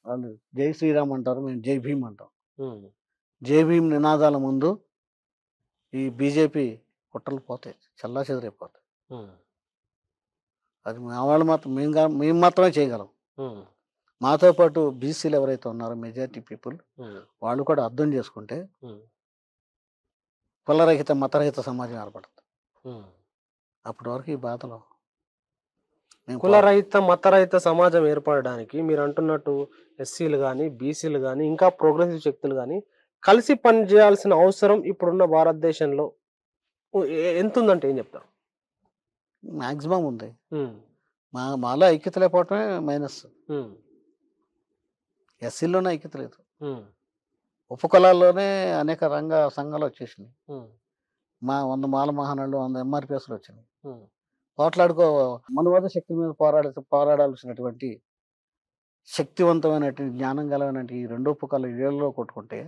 వాళ్ళు జై శ్రీరామ్ అంటారు, మేము జై భీమ్ అంటాం. ఉమ్, జై భీమ్ నినాదాల ముందు ఈ బీజేపీ కుట్రలు పోతాయి, చల్లా చెదిరైపోతాయి. ఉమ్, అది మా వాళ్ళు మాత్రం మేము మాత్రమే చేయగలం. ఉమ్, మాతో పాటు బీసీలు ఎవరైతే ఉన్నారో మెజారిటీ పీపుల్ ఉమ్, వాళ్ళు కూడా అర్థం చేసుకుంటే ఉమ్, కులరహిత మతరహిత సమాజం ఏర్పడుతుంది. ఉమ్. అప్పటి వరకు ఈ బాధలు మేము కులరహిత మతరహిత సమాజం ఏర్పడడానికి మీరు అంటున్నట్టు ఎస్సీలు కానీ బీసీలు కానీ ఇంకా ప్రోగ్రెసివ్ శక్తులు కానీ కలిసి పనిచేయాల్సిన అవసరం ఇప్పుడున్న భారతదేశంలో ఎంత ఉందంటే ఏం చెప్తారు? మ్యాక్సిమం ఉంది. ఉమ్, మాలో ఐక్యత లేకపోవటమే మైనస్. ఉమ్, ఎస్సీలోనే ఐక్యత లేదు. ఉమ్, ఉపకులాల్లోనే అనేక సంఘాలు వచ్చేసినాయి. ఉమ్, మా 100 మాల మహానాళ్ళు, 100 ఎంఆర్పిఎస్లు వచ్చినాయి. ఉమ్, పోట్లాడుకో మనువాద శక్తి మీద పోరాడాల్సినటువంటి శక్తివంతమైనటువంటి జ్ఞానం గలమైనటువంటి ఈ రెండు ఉపకులాలు ఇళ్లలో కొట్టుకుంటే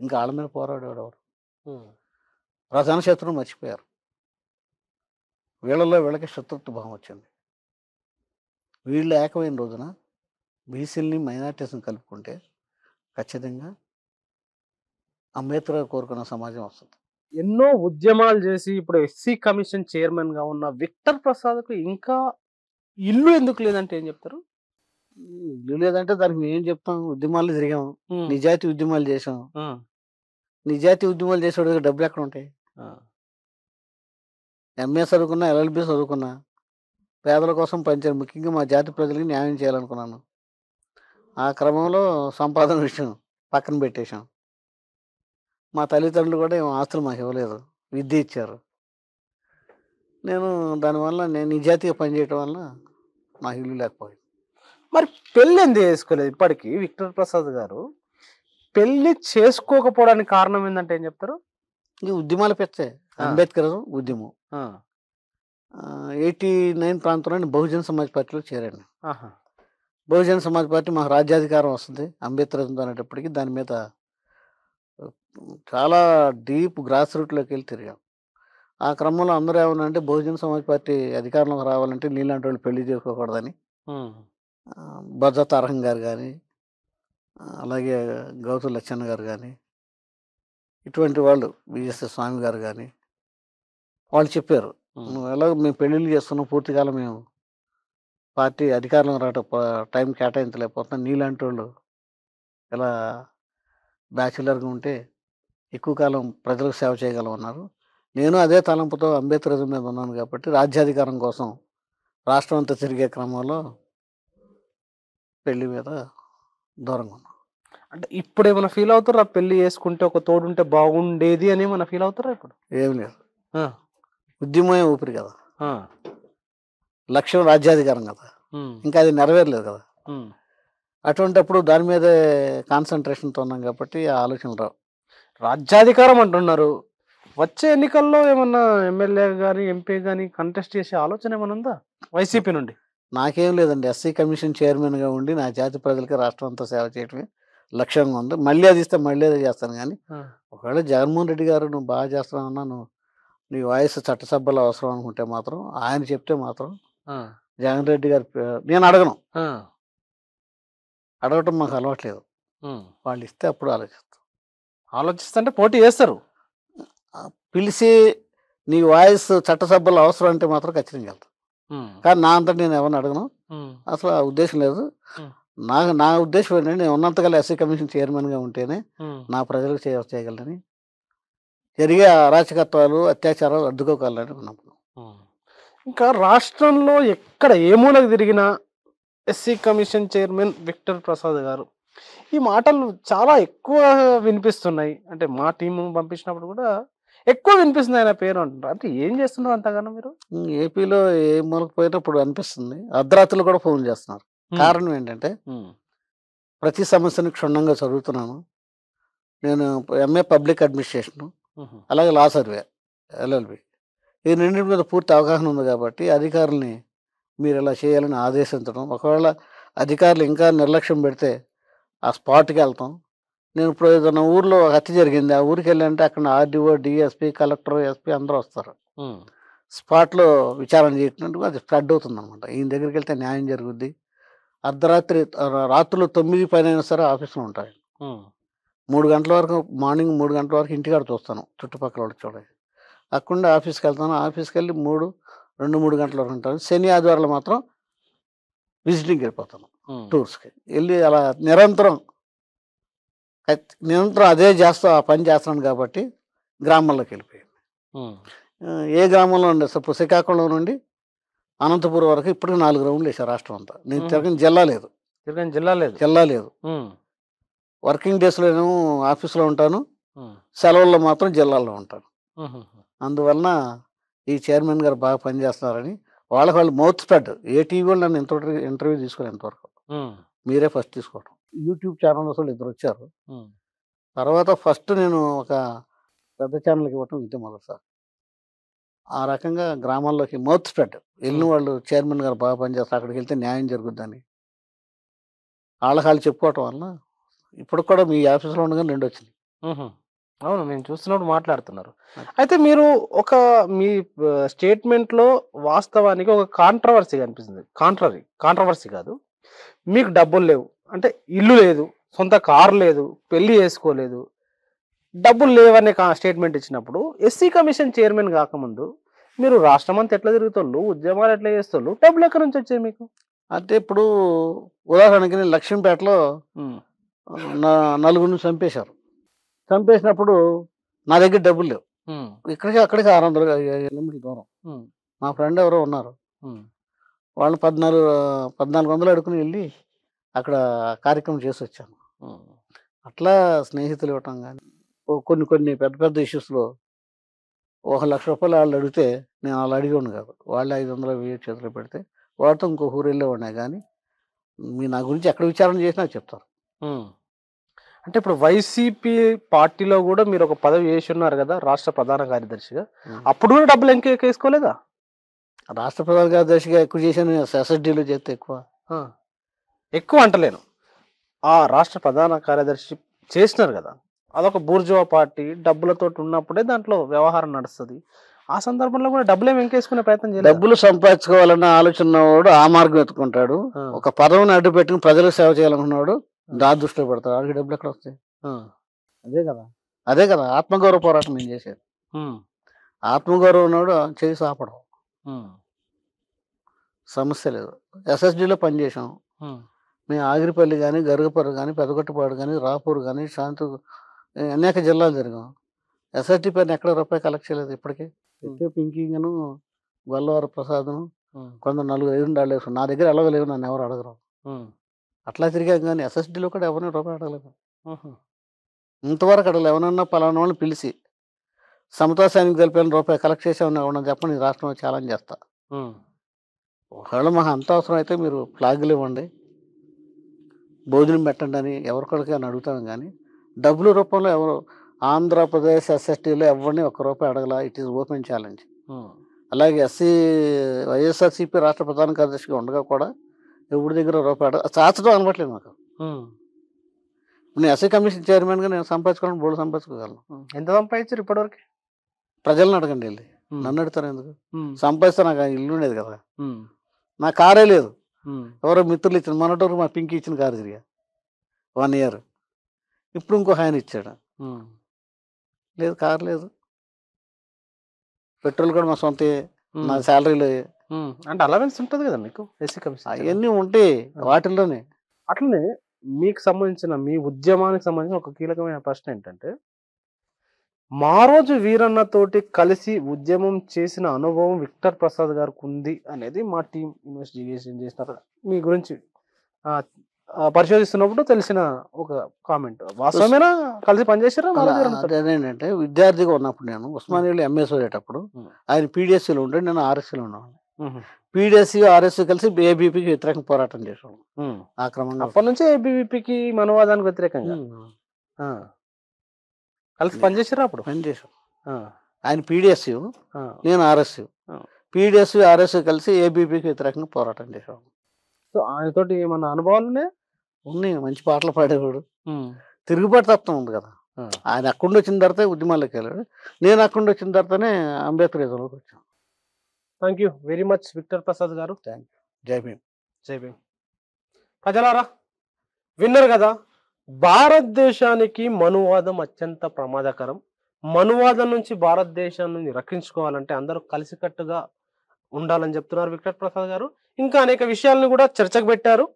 ఇంకా వాళ్ళ మీద పోరాడేవాడు. ఉమ్, ప్రధాన శత్రువును మర్చిపోయారు. వీళ్ళకి శత్రుత్వ భావం వచ్చింది. వీళ్ళు ఏకమైన రోజున బీసీలని మైనార్టీస్ని కలుపుకుంటే ఖచ్చితంగా అంబేద్కర్ కోరుకున్న సమాజం వస్తుంది. ఎన్నో ఉద్యమాలు చేసి ఇప్పుడు ఎస్సీ కమిషన్ చైర్మన్ గా ఉన్న విక్టర్ ప్రసాద్ కు ఇంకా ఇల్లు ఎందుకు లేదంటే ఏం చెప్తారు? ఇల్లు లేదంటే దానికి మేము ఏం చెప్తాం? ఉద్యమాలు తిరిగాం, ఉమ్, నిజాయితీ ఉద్యమాలు చేసాం. ఆ, నిజాయితీ ఉద్యమాలు చేసేవాడికి డబ్బులు ఎక్కడ ఉంటాయి? ఆ, ఎంఏ చదువుకున్నా, ఎల్ఎల్బి చదువుకున్నా, పేదల కోసం పనిచేయాలి, ముఖ్యంగా మా జాతి ప్రజలకి న్యాయం చేయాలనుకున్నాను. ఆ క్రమంలో సంపాదన విషయం పక్కన పెట్టేశాం. మా తల్లిదండ్రులు కూడా ఏం ఆస్తులు మాకు ఇవ్వలేదు, విద్య ఇచ్చారు. దానివల్ల నేను నిజాయితీగా పనిచేయటం వల్ల నాకు ఇల్లు లేకపోయింది. మరి పెళ్లి ఎందుకు చేసుకోలేదు ఇప్పటికీ విక్టర్ ప్రసాద్ గారు? పెళ్లి చేసుకోకపోవడానికి కారణం ఏంటంటే ఏం చెప్తారు? ఈ ఉద్యమాలు పెచ్చే అంబేద్కర్ ఉద్యమం. 89 ప్రాంతంలో బహుజన్ సమాజ్ పార్టీలో చేరాను. ఆహా, బహుజన్ సమాజ్ పార్టీ మాకు రాజ్యాధికారం వస్తుంది అంబేద్కర్ అనేటప్పటికీ దాని మీద చాలా డీప్ గ్రాస్ రూట్లోకి వెళ్ళి తిరిగాం. ఆ క్రమంలో అందరూ ఏమన్నా బహుజన్ సమాజ్ పార్టీ అధికారంలోకి రావాలంటే నీలాంటి వాళ్ళు పెళ్లి చేసుకోకూడదని ఉమ్, బొజ్జ తారకం గారు కానీ, అలాగే గౌతు లచ్చన్న గారు కానీ, ఇటువంటి వాళ్ళు విఎస్ఎస్ స్వామి గారు కానీ వాళ్ళు చెప్పారు, నువ్వు ఎలాగో మేము పెళ్ళిళ్ళు చేస్తున్నాం, పూర్తికాలం మేము పార్టీ అధికారంలో రావటం టైం కేటాయించలేకపోతున్నాం, నీలాంటి వాళ్ళు ఇలా బ్యాచులర్గా ఉంటే ఎక్కువ కాలం ప్రజలకు సేవ చేయగలం అన్నారు. నేను అదే తలంపుతో అంబేద్కరిజం మీద ఉన్నాను కాబట్టి రాజ్యాధికారం కోసం రాష్ట్రం అంతా తిరిగే క్రమంలో పెళ్లి మీద దూరంగా ఉన్నాను. అంటే ఇప్పుడు ఏమైనా ఫీల్ అవుతారా? పెళ్లి చేసుకుంటే ఒక తోడుంటే బాగుండేది అని ఏమైనా ఫీల్ అవుతారా ఇప్పుడు? ఏం లేదు. ఆ! ఉద్యమమే ఊపిరి కదా, ఆ! లక్ష్యం రాజ్యాధికారం కదా, హ్మ్. ఇంకా అది నెరవేరలేదు కదా. హ్మ్. అటువంటప్పుడు దాని మీదే కాన్సన్ట్రేషన్తో ఉన్నాం కాబట్టి ఆ ఆలోచనలు రావు. రాజ్యాధికారం అంటున్నారు. వచ్చే ఎన్నికల్లో ఏమన్నా ఎమ్మెల్యే గాని, ఎంపీ గాని కంటెస్ట్ చేసే ఆలోచన ఏమైనా ఉందా? వైసీపీ నుండి? నాకేం లేదండి, ఎస్సీ కమిషన్ చైర్మన్గా ఉండి నా జాతి ప్రజలకి రాష్ట్రం అంతా సేవ చేయడమే లక్ష్యంగా ఉంది. మళ్ళీ అది ఇస్తే మళ్ళీ అదే చేస్తాను. కానీ ఆ! ఒకవేళ జగన్మోహన్ రెడ్డి గారు నువ్వు బాగా చేస్తున్నావన్నా, నువ్వు నీ వాయిస్ చట్టసభలో అవసరం అనుకుంటే మాత్రం, ఆయన చెప్తే మాత్రం ఆ! జగన్ రెడ్డి గారు నేను అడగను. ఆ! అడగటం మాకు అలవాట్లేదు. హ్మ్. వాళ్ళు ఇస్తే అప్పుడు ఆలోచిస్తాం. ఆలోచిస్తుంటే పోటీ చేస్తారు. పిలిచి నీ వాయిస్ చట్టసభలో అవసరం అంటే మాత్రం ఖచ్చితంగా వెళ్తాను. హ్మ్. కానీ నా అంతటి నేను ఎవరిని అడగను. హ్మ్. అసలు ఆ ఉద్దేశం లేదు. హ్మ్. నా ఉద్దేశం ఏంటంటే, నేను ఉన్నంతకాలం ఎస్సీ కమిషన్ చైర్మన్గా ఉంటేనే హ్మ్. నా ప్రజలకు సేవ చేయగలనని, జరిగే అరాచకత్వాలు, అత్యాచారాలు అడ్డుకోగలనని నమ్మకం. హ్మ్. ఇంకా రాష్ట్రంలో ఎక్కడ ఏ మూలకు తిరిగినా SC commission chairman Victor Prasad garu. ఈ మాటలు చాలా ఎక్కువ వినిపిస్తున్నాయి. అంటే మా టీము పంపించినప్పుడు కూడా ఎక్కువ వినిపిస్తుంది ఆయన పేరు అంటున్నారు. అంటే ఏం చేస్తున్నారు అంతగానం మీరు? ఏపీలో ఏ మూలకు పోయినా ఇప్పుడు అనిపిస్తుంది. అర్ధరాత్రులు కూడా ఫోన్ చేస్తున్నారు. హ్మ్. కారణం ఏంటంటే, హ్మ్. ప్రతి సమస్యని క్షుణ్ణంగా చదువుతున్నాను. నేను ఎంఏ పబ్లిక్ అడ్మినిస్ట్రేషను, హుహు. అలాగే లా సర్వే, ఎల్ఎల్బి. ఈ రెండింటి మీద పూర్తి అవగాహన ఉంది కాబట్టి అధికారుల్ని మీరు ఇలా చేయాలని ఆదేశించడం. ఒకవేళ అధికారులు ఇంకా నిర్లక్ష్యం పెడితే ఆ స్పాట్‌కి వెళ్తాం. నేను ఇప్పుడు ఏదైనా ఊర్లో హత్య జరిగింది. ఆ ఊరికెళ్ళంటే అక్కడ ఆర్‌డీఓ, డీఎస్పీ, కలెక్టర్, ఎస్పీ అందరూ వస్తారు. హ్మ్. స్పాట్‌లో విచారణ చేయటందుకు అది స్ప్రెడ్ అవుతుందనమాట. ఈయన దగ్గరికెళ్తే న్యాయం జరుగుద్ది. అర్ధరాత్రి రాత్రులు 9 పైనైనా సరే ఆఫీస్‌లో ఉంటాను. హ్మ్. 3 గంటల వరకు, మార్నింగ్ 3 గంటల వరకు ఇంటికాడ చూస్తాను, చుట్టుపక్కల వాళ్ళకి చూడాలి. అక్కడుండి ఆఫీస్‌కెళ్తాను. ఆఫీస్‌కెళ్ళి 3 గంటల వరకు ఉంటాను. శని, ఆదివారాలు మాత్రం విజిటింగ్‌కెళ్ళిపోతాను, హ్మ్. టూర్స్‌కి. ఎళ్లి అలా నిరంతరం అదే చేస్తూ ఆ పని చేస్తున్నాను కాబట్టి గ్రామాల్లోకెళ్ళిపోయాను. హ్మ్. ఏ గ్రామంలో ఉండే ఇప్పుడు శ్రీకాకుళం నుండి అనంతపురం వరకు ఇప్పటికి 4 రౌండ్లు వేసా రాష్ట్రం అంతా. నేను హుహు. తిరగని జిల్లా లేదు. తిరగని జిల్లా లేదు. జిల్లా లేదు. హ్మ్. వర్కింగ్ డేస్‌లోనేమో ఆఫీస్‌లో ఉంటాను. హ్మ్. సెలవుల్లో మాత్రం జిల్లాల్లో ఉంటాను. హుహుహు. అందువలన ఈ చైర్మన్ గారు బాగా పనిచేస్తున్నారని వాళ్ళకి వాళ్ళు మౌత్ స్ప్రెడ్. ఏ టీవీ వాళ్ళు నన్ను ఇంటర్వ్యూ తీసుకోలేదు ఇంతవరకు. హ్మ్. మీరే ఫస్ట్ తీసుకోవడం. యూట్యూబ్ ఛానల్స్ వాళ్ళు ఇద్దరొచ్చారు. హ్మ్. తర్వాత ఫస్ట్ నేను ఒక పెద్ద ఛానల్‌కి ఇవ్వటం ఇదే మొదటిసారి. ఆ రకంగా గ్రామాల్లోకి మౌత్ స్ప్రెడ్. ఎళ్ళిన హ్మ్. వాళ్ళు చైర్మన్ గారు బాగా పనిచేస్తారు, అక్కడికెళ్తే న్యాయం జరుగుద్దని ఆళ్ళకాళ్ళు చెప్పుకోవటం వలన ఇప్పటికి కూడా మీ ఆఫీస్‌లో ఉండగానే రెండొచ్చినాయి. హుహు. అవును. నేను చూస్తున్నప్పుడు మాట్లాడుతున్నారు. అది. అయితే మీరు ఒక మీ స్టేట్‌మెంట్‌లో వాస్తవానికి ఒక కాంట్రోవర్సీ కనిపిస్తుంది. కాంట్రోవర్సీ కాదు. మీకు డబ్బులు లేవు. అంటే ఇల్లు లేదు. సొంత కారు లేదు. పెళ్లి చేసుకోలేదు. డబ్బులు లేవనే స్టేట్‌మెంట్ ఇచ్చినప్పుడు ఎస్సీ కమిషన్ చైర్మన్ గాకముందు మీరు రాష్ట్రమంతా ఎట్లా తిరుగుతోళ్ళు? ఉద్యమాలు ఎట్లా చేస్తోళ్ళు? డబ్బులెక్కడి నుంచి వచ్చాయి మీకు? అంటే ఇప్పుడు ఉదాహరణకి నేను లక్ష్మీపేటలో హ్మ్. నా నలుగురిని చంపేశారు. చంపేసినప్పుడు నా దగ్గర డబ్బులు లేవు. హ్మ్. ఇక్కడికి అక్కడికి 600 కిలోమీటర్ల దూరం. హ్మ్. మా ఫ్రెండ్ ఎవరో ఉన్నారు. హ్మ్. వాళ్ళని 1400 అడుక్కుని ఎళ్లి అక్కడ కార్యక్రమం చేసొచ్చాను. హ్మ్. అట్లా స్నేహితులు ఇవ్వటం గాని, కొన్ని కొన్ని పెద్ద పెద్ద ఇష్యూస్‌లో ఒక రూ. 1,00,000 ఆళ్ళు అడిగితే నేను అలా అడిగేవాడిని కాదు. వాళ్ళే 500, 1000 చేతిలో పెడితే వాడితో ఇంకో ఊరెళ్ళేవాడినే గానీ, నా గురించి ఎక్కడ విచారణ చేసినా చెప్తారు. హ్మ్. అంటే ఇప్పుడు వైసీపీ పార్టీలో గూడా మీరొక పదవి చేసున్నారు గదా! రాష్ట్ర ప్రధాన కార్యదర్శిగా. హ్మ్. అప్పుడు గూడా డబ్బులు ఎనకేసుకోలేదా? రాష్ట్ర ప్రధాన కార్యదర్శిగా ఎక్కువ చేశాను. ఎస్ఎస్‌డీలో చేస్తే ఎక్కువ. ఆ! ఎక్కువ అంటలేను. ఆ రాష్ట్ర ప్రధాన కార్యదర్శి చేసినారు గదా! అదొక బూర్జువా పార్టీ డబ్బులతోటి ఉన్నప్పుడే దాంట్లో వ్యవహారం నడుస్తది. ఆ సందర్భంలో గూడా డబ్బులేమి వెనకేసుకునే ప్రయత్నం చేయలేదా? డబ్బులు సంపాదించుకోవాలన్న ఆలోచన ఉన్నవాడు ఆ మార్గం వెతుక్కుంటాడు. ఆ! ఒక పదవిని అడ్డుపెట్టుకొని ప్రజలకు సేవ చేయాలనుకున్నవాడు ఆ! దారి దృష్టిలో పెడతాడు. ఆడికి డబ్బులెక్కడొస్తాయి? ఆ! అదే కదా! అదే కదా! ఆత్మగౌరవ పోరాటం నేను చేసేది. హ్మ్. ఆత్మగౌరవం ఉన్నోడు చేయి సాపడు. హ్మ్. సమస్య లేదు. ఎస్ఎస్‌డీలో పనిచేశాం. హ్మ్. మేము ఆగిరిపల్లి గాని, గరుగుపర్రు గాని, పెదగొట్టుపాడు గాని, రాపూర్ గాని, అనేక జిల్లాలు తిరిగాం. ఎస్ఎస్‌డీ పైన ఎక్కడ రూపాయి కలెక్ట్ చేయలేదు ఇప్పటికి. హ్మ్. అయితే పింకీగాను, గొల్లవర ప్రసాదును హ్మ్. కొందరు నలుగురు ఎదురుండాళ్ళేసుకున్నారు. నా దగ్గర ఎలాగో లేవు, నన్నెవరు అడగరు. హ్మ్. అట్లా తిరిగాం కానీ ఎస్ఎస్డిలో కూడా ఎవరిని రూపాయి అడగలేదు. ఆహా. ఇంతవరకు అడగలేదు. ఎవరన్నా పలానా వాళ్ళని పిలిచి సమతా సైనిక్ తెలిపిన రూపాయి కలెక్ట్ చేసామని ఎవరన్నా చెప్పండి, ఈ రాష్ట్రంలో ఛాలెంజ్ చేస్తా. ఉమ్. ఒకవేళ మాకు అంత అవసరం అయితే మీరు ఫ్లాగులు ఇవ్వండి, భోజనం పెట్టండి అని ఎవరికొడికి అని అడుగుతాం కానీ డబ్బుల రూపంలో ఎవరు ఆంధ్రప్రదేశ్ ఎస్ఎస్టీలో ఎవరిని ఒక్క రూపాయి అడగల. It is open challenge. Um. అలాగే వైఎస్ఆర్సీపీ రాష్ట్ర ప్రధాన కార్యదర్శిగా ఉండగా కూడా ఎవరి దగ్గర రూపాయి చాచడం అనబట్లేదు మాకు. ఉమ్. నేను ఎస్సీ కమిషన్ చైర్మన్గా నేను సంపాదించుకోవడం బోర్డు సంపాదించుకోగలను. ఎంత సంపాదించారు ఇప్పటివరకు? ప్రజలను అడగండి వెళ్ళి, ఉమ్. నన్ను అడుగుతారు ఎందుకు? ఉమ్. సంపాదిస్తే నాకు ఇల్లు ఉండేది కదా, ఉమ్. నా కారే లేదు. ఉమ్. ఎవరో మిత్రులు ఇచ్చిన మొన్నటి మా పింకి ఇచ్చిన కారు తిరిగా 1 year. ఇప్పుడు ఇంకో ఆయన ఇచ్చాడు. ఉమ్. లేదు, కారు లేదు. పెట్రోల్ కూడా మా సొంత, ఉమ్. నా శాలరీలో. ఉమ్. అంటే అలవెన్స్ ఉంటుంది కదా మీకు ఎస్సీ కమిషన్? అవన్నీ ఉంటాయి వాటిల్లోనే. అట్లనే మీకు సంబంధించిన మీ ఉద్యమానికి సంబంధించిన ఒక కీలకమైన ప్రశ్న ఏంటంటే, మా రోజు వీరన్నతోటి కలిసి ఉద్యమం చేసిన అనుభవం విక్టర్ ప్రసాద్ గారికి ఉంది అనేది మా టీం ఇన్వెస్టిగేషన్ చేసిన మీ గురించి పరిశోధిస్తున్నప్పుడు తెలిసిన ఒక కామెంట్. వాస్తవమేనా? కలిసి పనిచేసారా? అదేంటంటే విద్యార్థిగా ఉన్నప్పుడు నేను ఉస్మానియాలో ఎంఎస్ చదివేటప్పుడు ఆయన పీడిఎస్సీలో ఉంటే నేను ఆర్ఎస్సీలో ఉన్నాను. పీడిఎస్సీ ఆర్ఎస్సీ కలిసి ఏబీపీకి వ్యతిరేకంగా పోరాటం చేసాం. ఆ క్రమంగా అప్పటి నుంచి ఏబీవీపీకి మనవాదానికి వ్యతిరేకంగా కలిసి పనిచేసారా? అప్పుడు పనిచేసాం. ఆయన పీడిఎస్సీ, నేను ఆర్ఎస్సీ. పీడిఎస్సీ ఆర్ఎస్సీ కలిసి ఏబీపీకి వ్యతిరేకంగా పోరాటం చేసాం. సో ఆయనతోటి ఏమన్నా అనుభవాలు ఉన్నాయి. మంచి పాటలు పాడేవాడు. తిరుగుబాటు తత్వం ఉంది కదా. ఆయన అక్కడి వచ్చిన తర్వాత ఉద్యమాల్లోకి వెళ్ళాడు. నేను అక్కడి వచ్చిన తర్వాతనే అంబేద్కరిజంలోకి వచ్చాను. Thank you very much Victor Prasad గారు. Thank you. జై భీమ్. జై భీమ్. ప్రజలారా విన్నారు కదా, భారతదేశానికి మనువాదం అత్యంత ప్రమాదకరం. మనువాదం నుంచి భారతదేశాన్ని రక్షించుకోవాలంటే అందరూ కలిసికట్టుగా ఉండాలని చెప్తున్నారు విక్టర్ ప్రసాద్ గారు. ఇంకా అనేక విషయాలను కూడా చర్చకు పెట్టారు.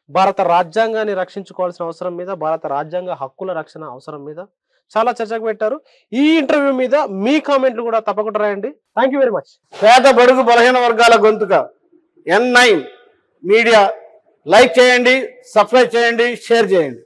భారత రాజ్యాంగాన్ని రక్షించుకోవాల్సిన అవసరం మీద, భారత రాజ్యాంగ హక్కుల రక్షణ అవసరం మీద చాలా చర్చకు పెట్టారు. ఈ ఇంటర్వ్యూ మీద మీ కామెంట్లు కూడా తప్పకుండా రాయండి. Thank you very much. పేద బడుగు బలహీన వర్గాల గొంతుక N9 మీడియా లైక్ చేయండి, సబ్స్క్రైబ్ చేయండి, షేర్ చేయండి.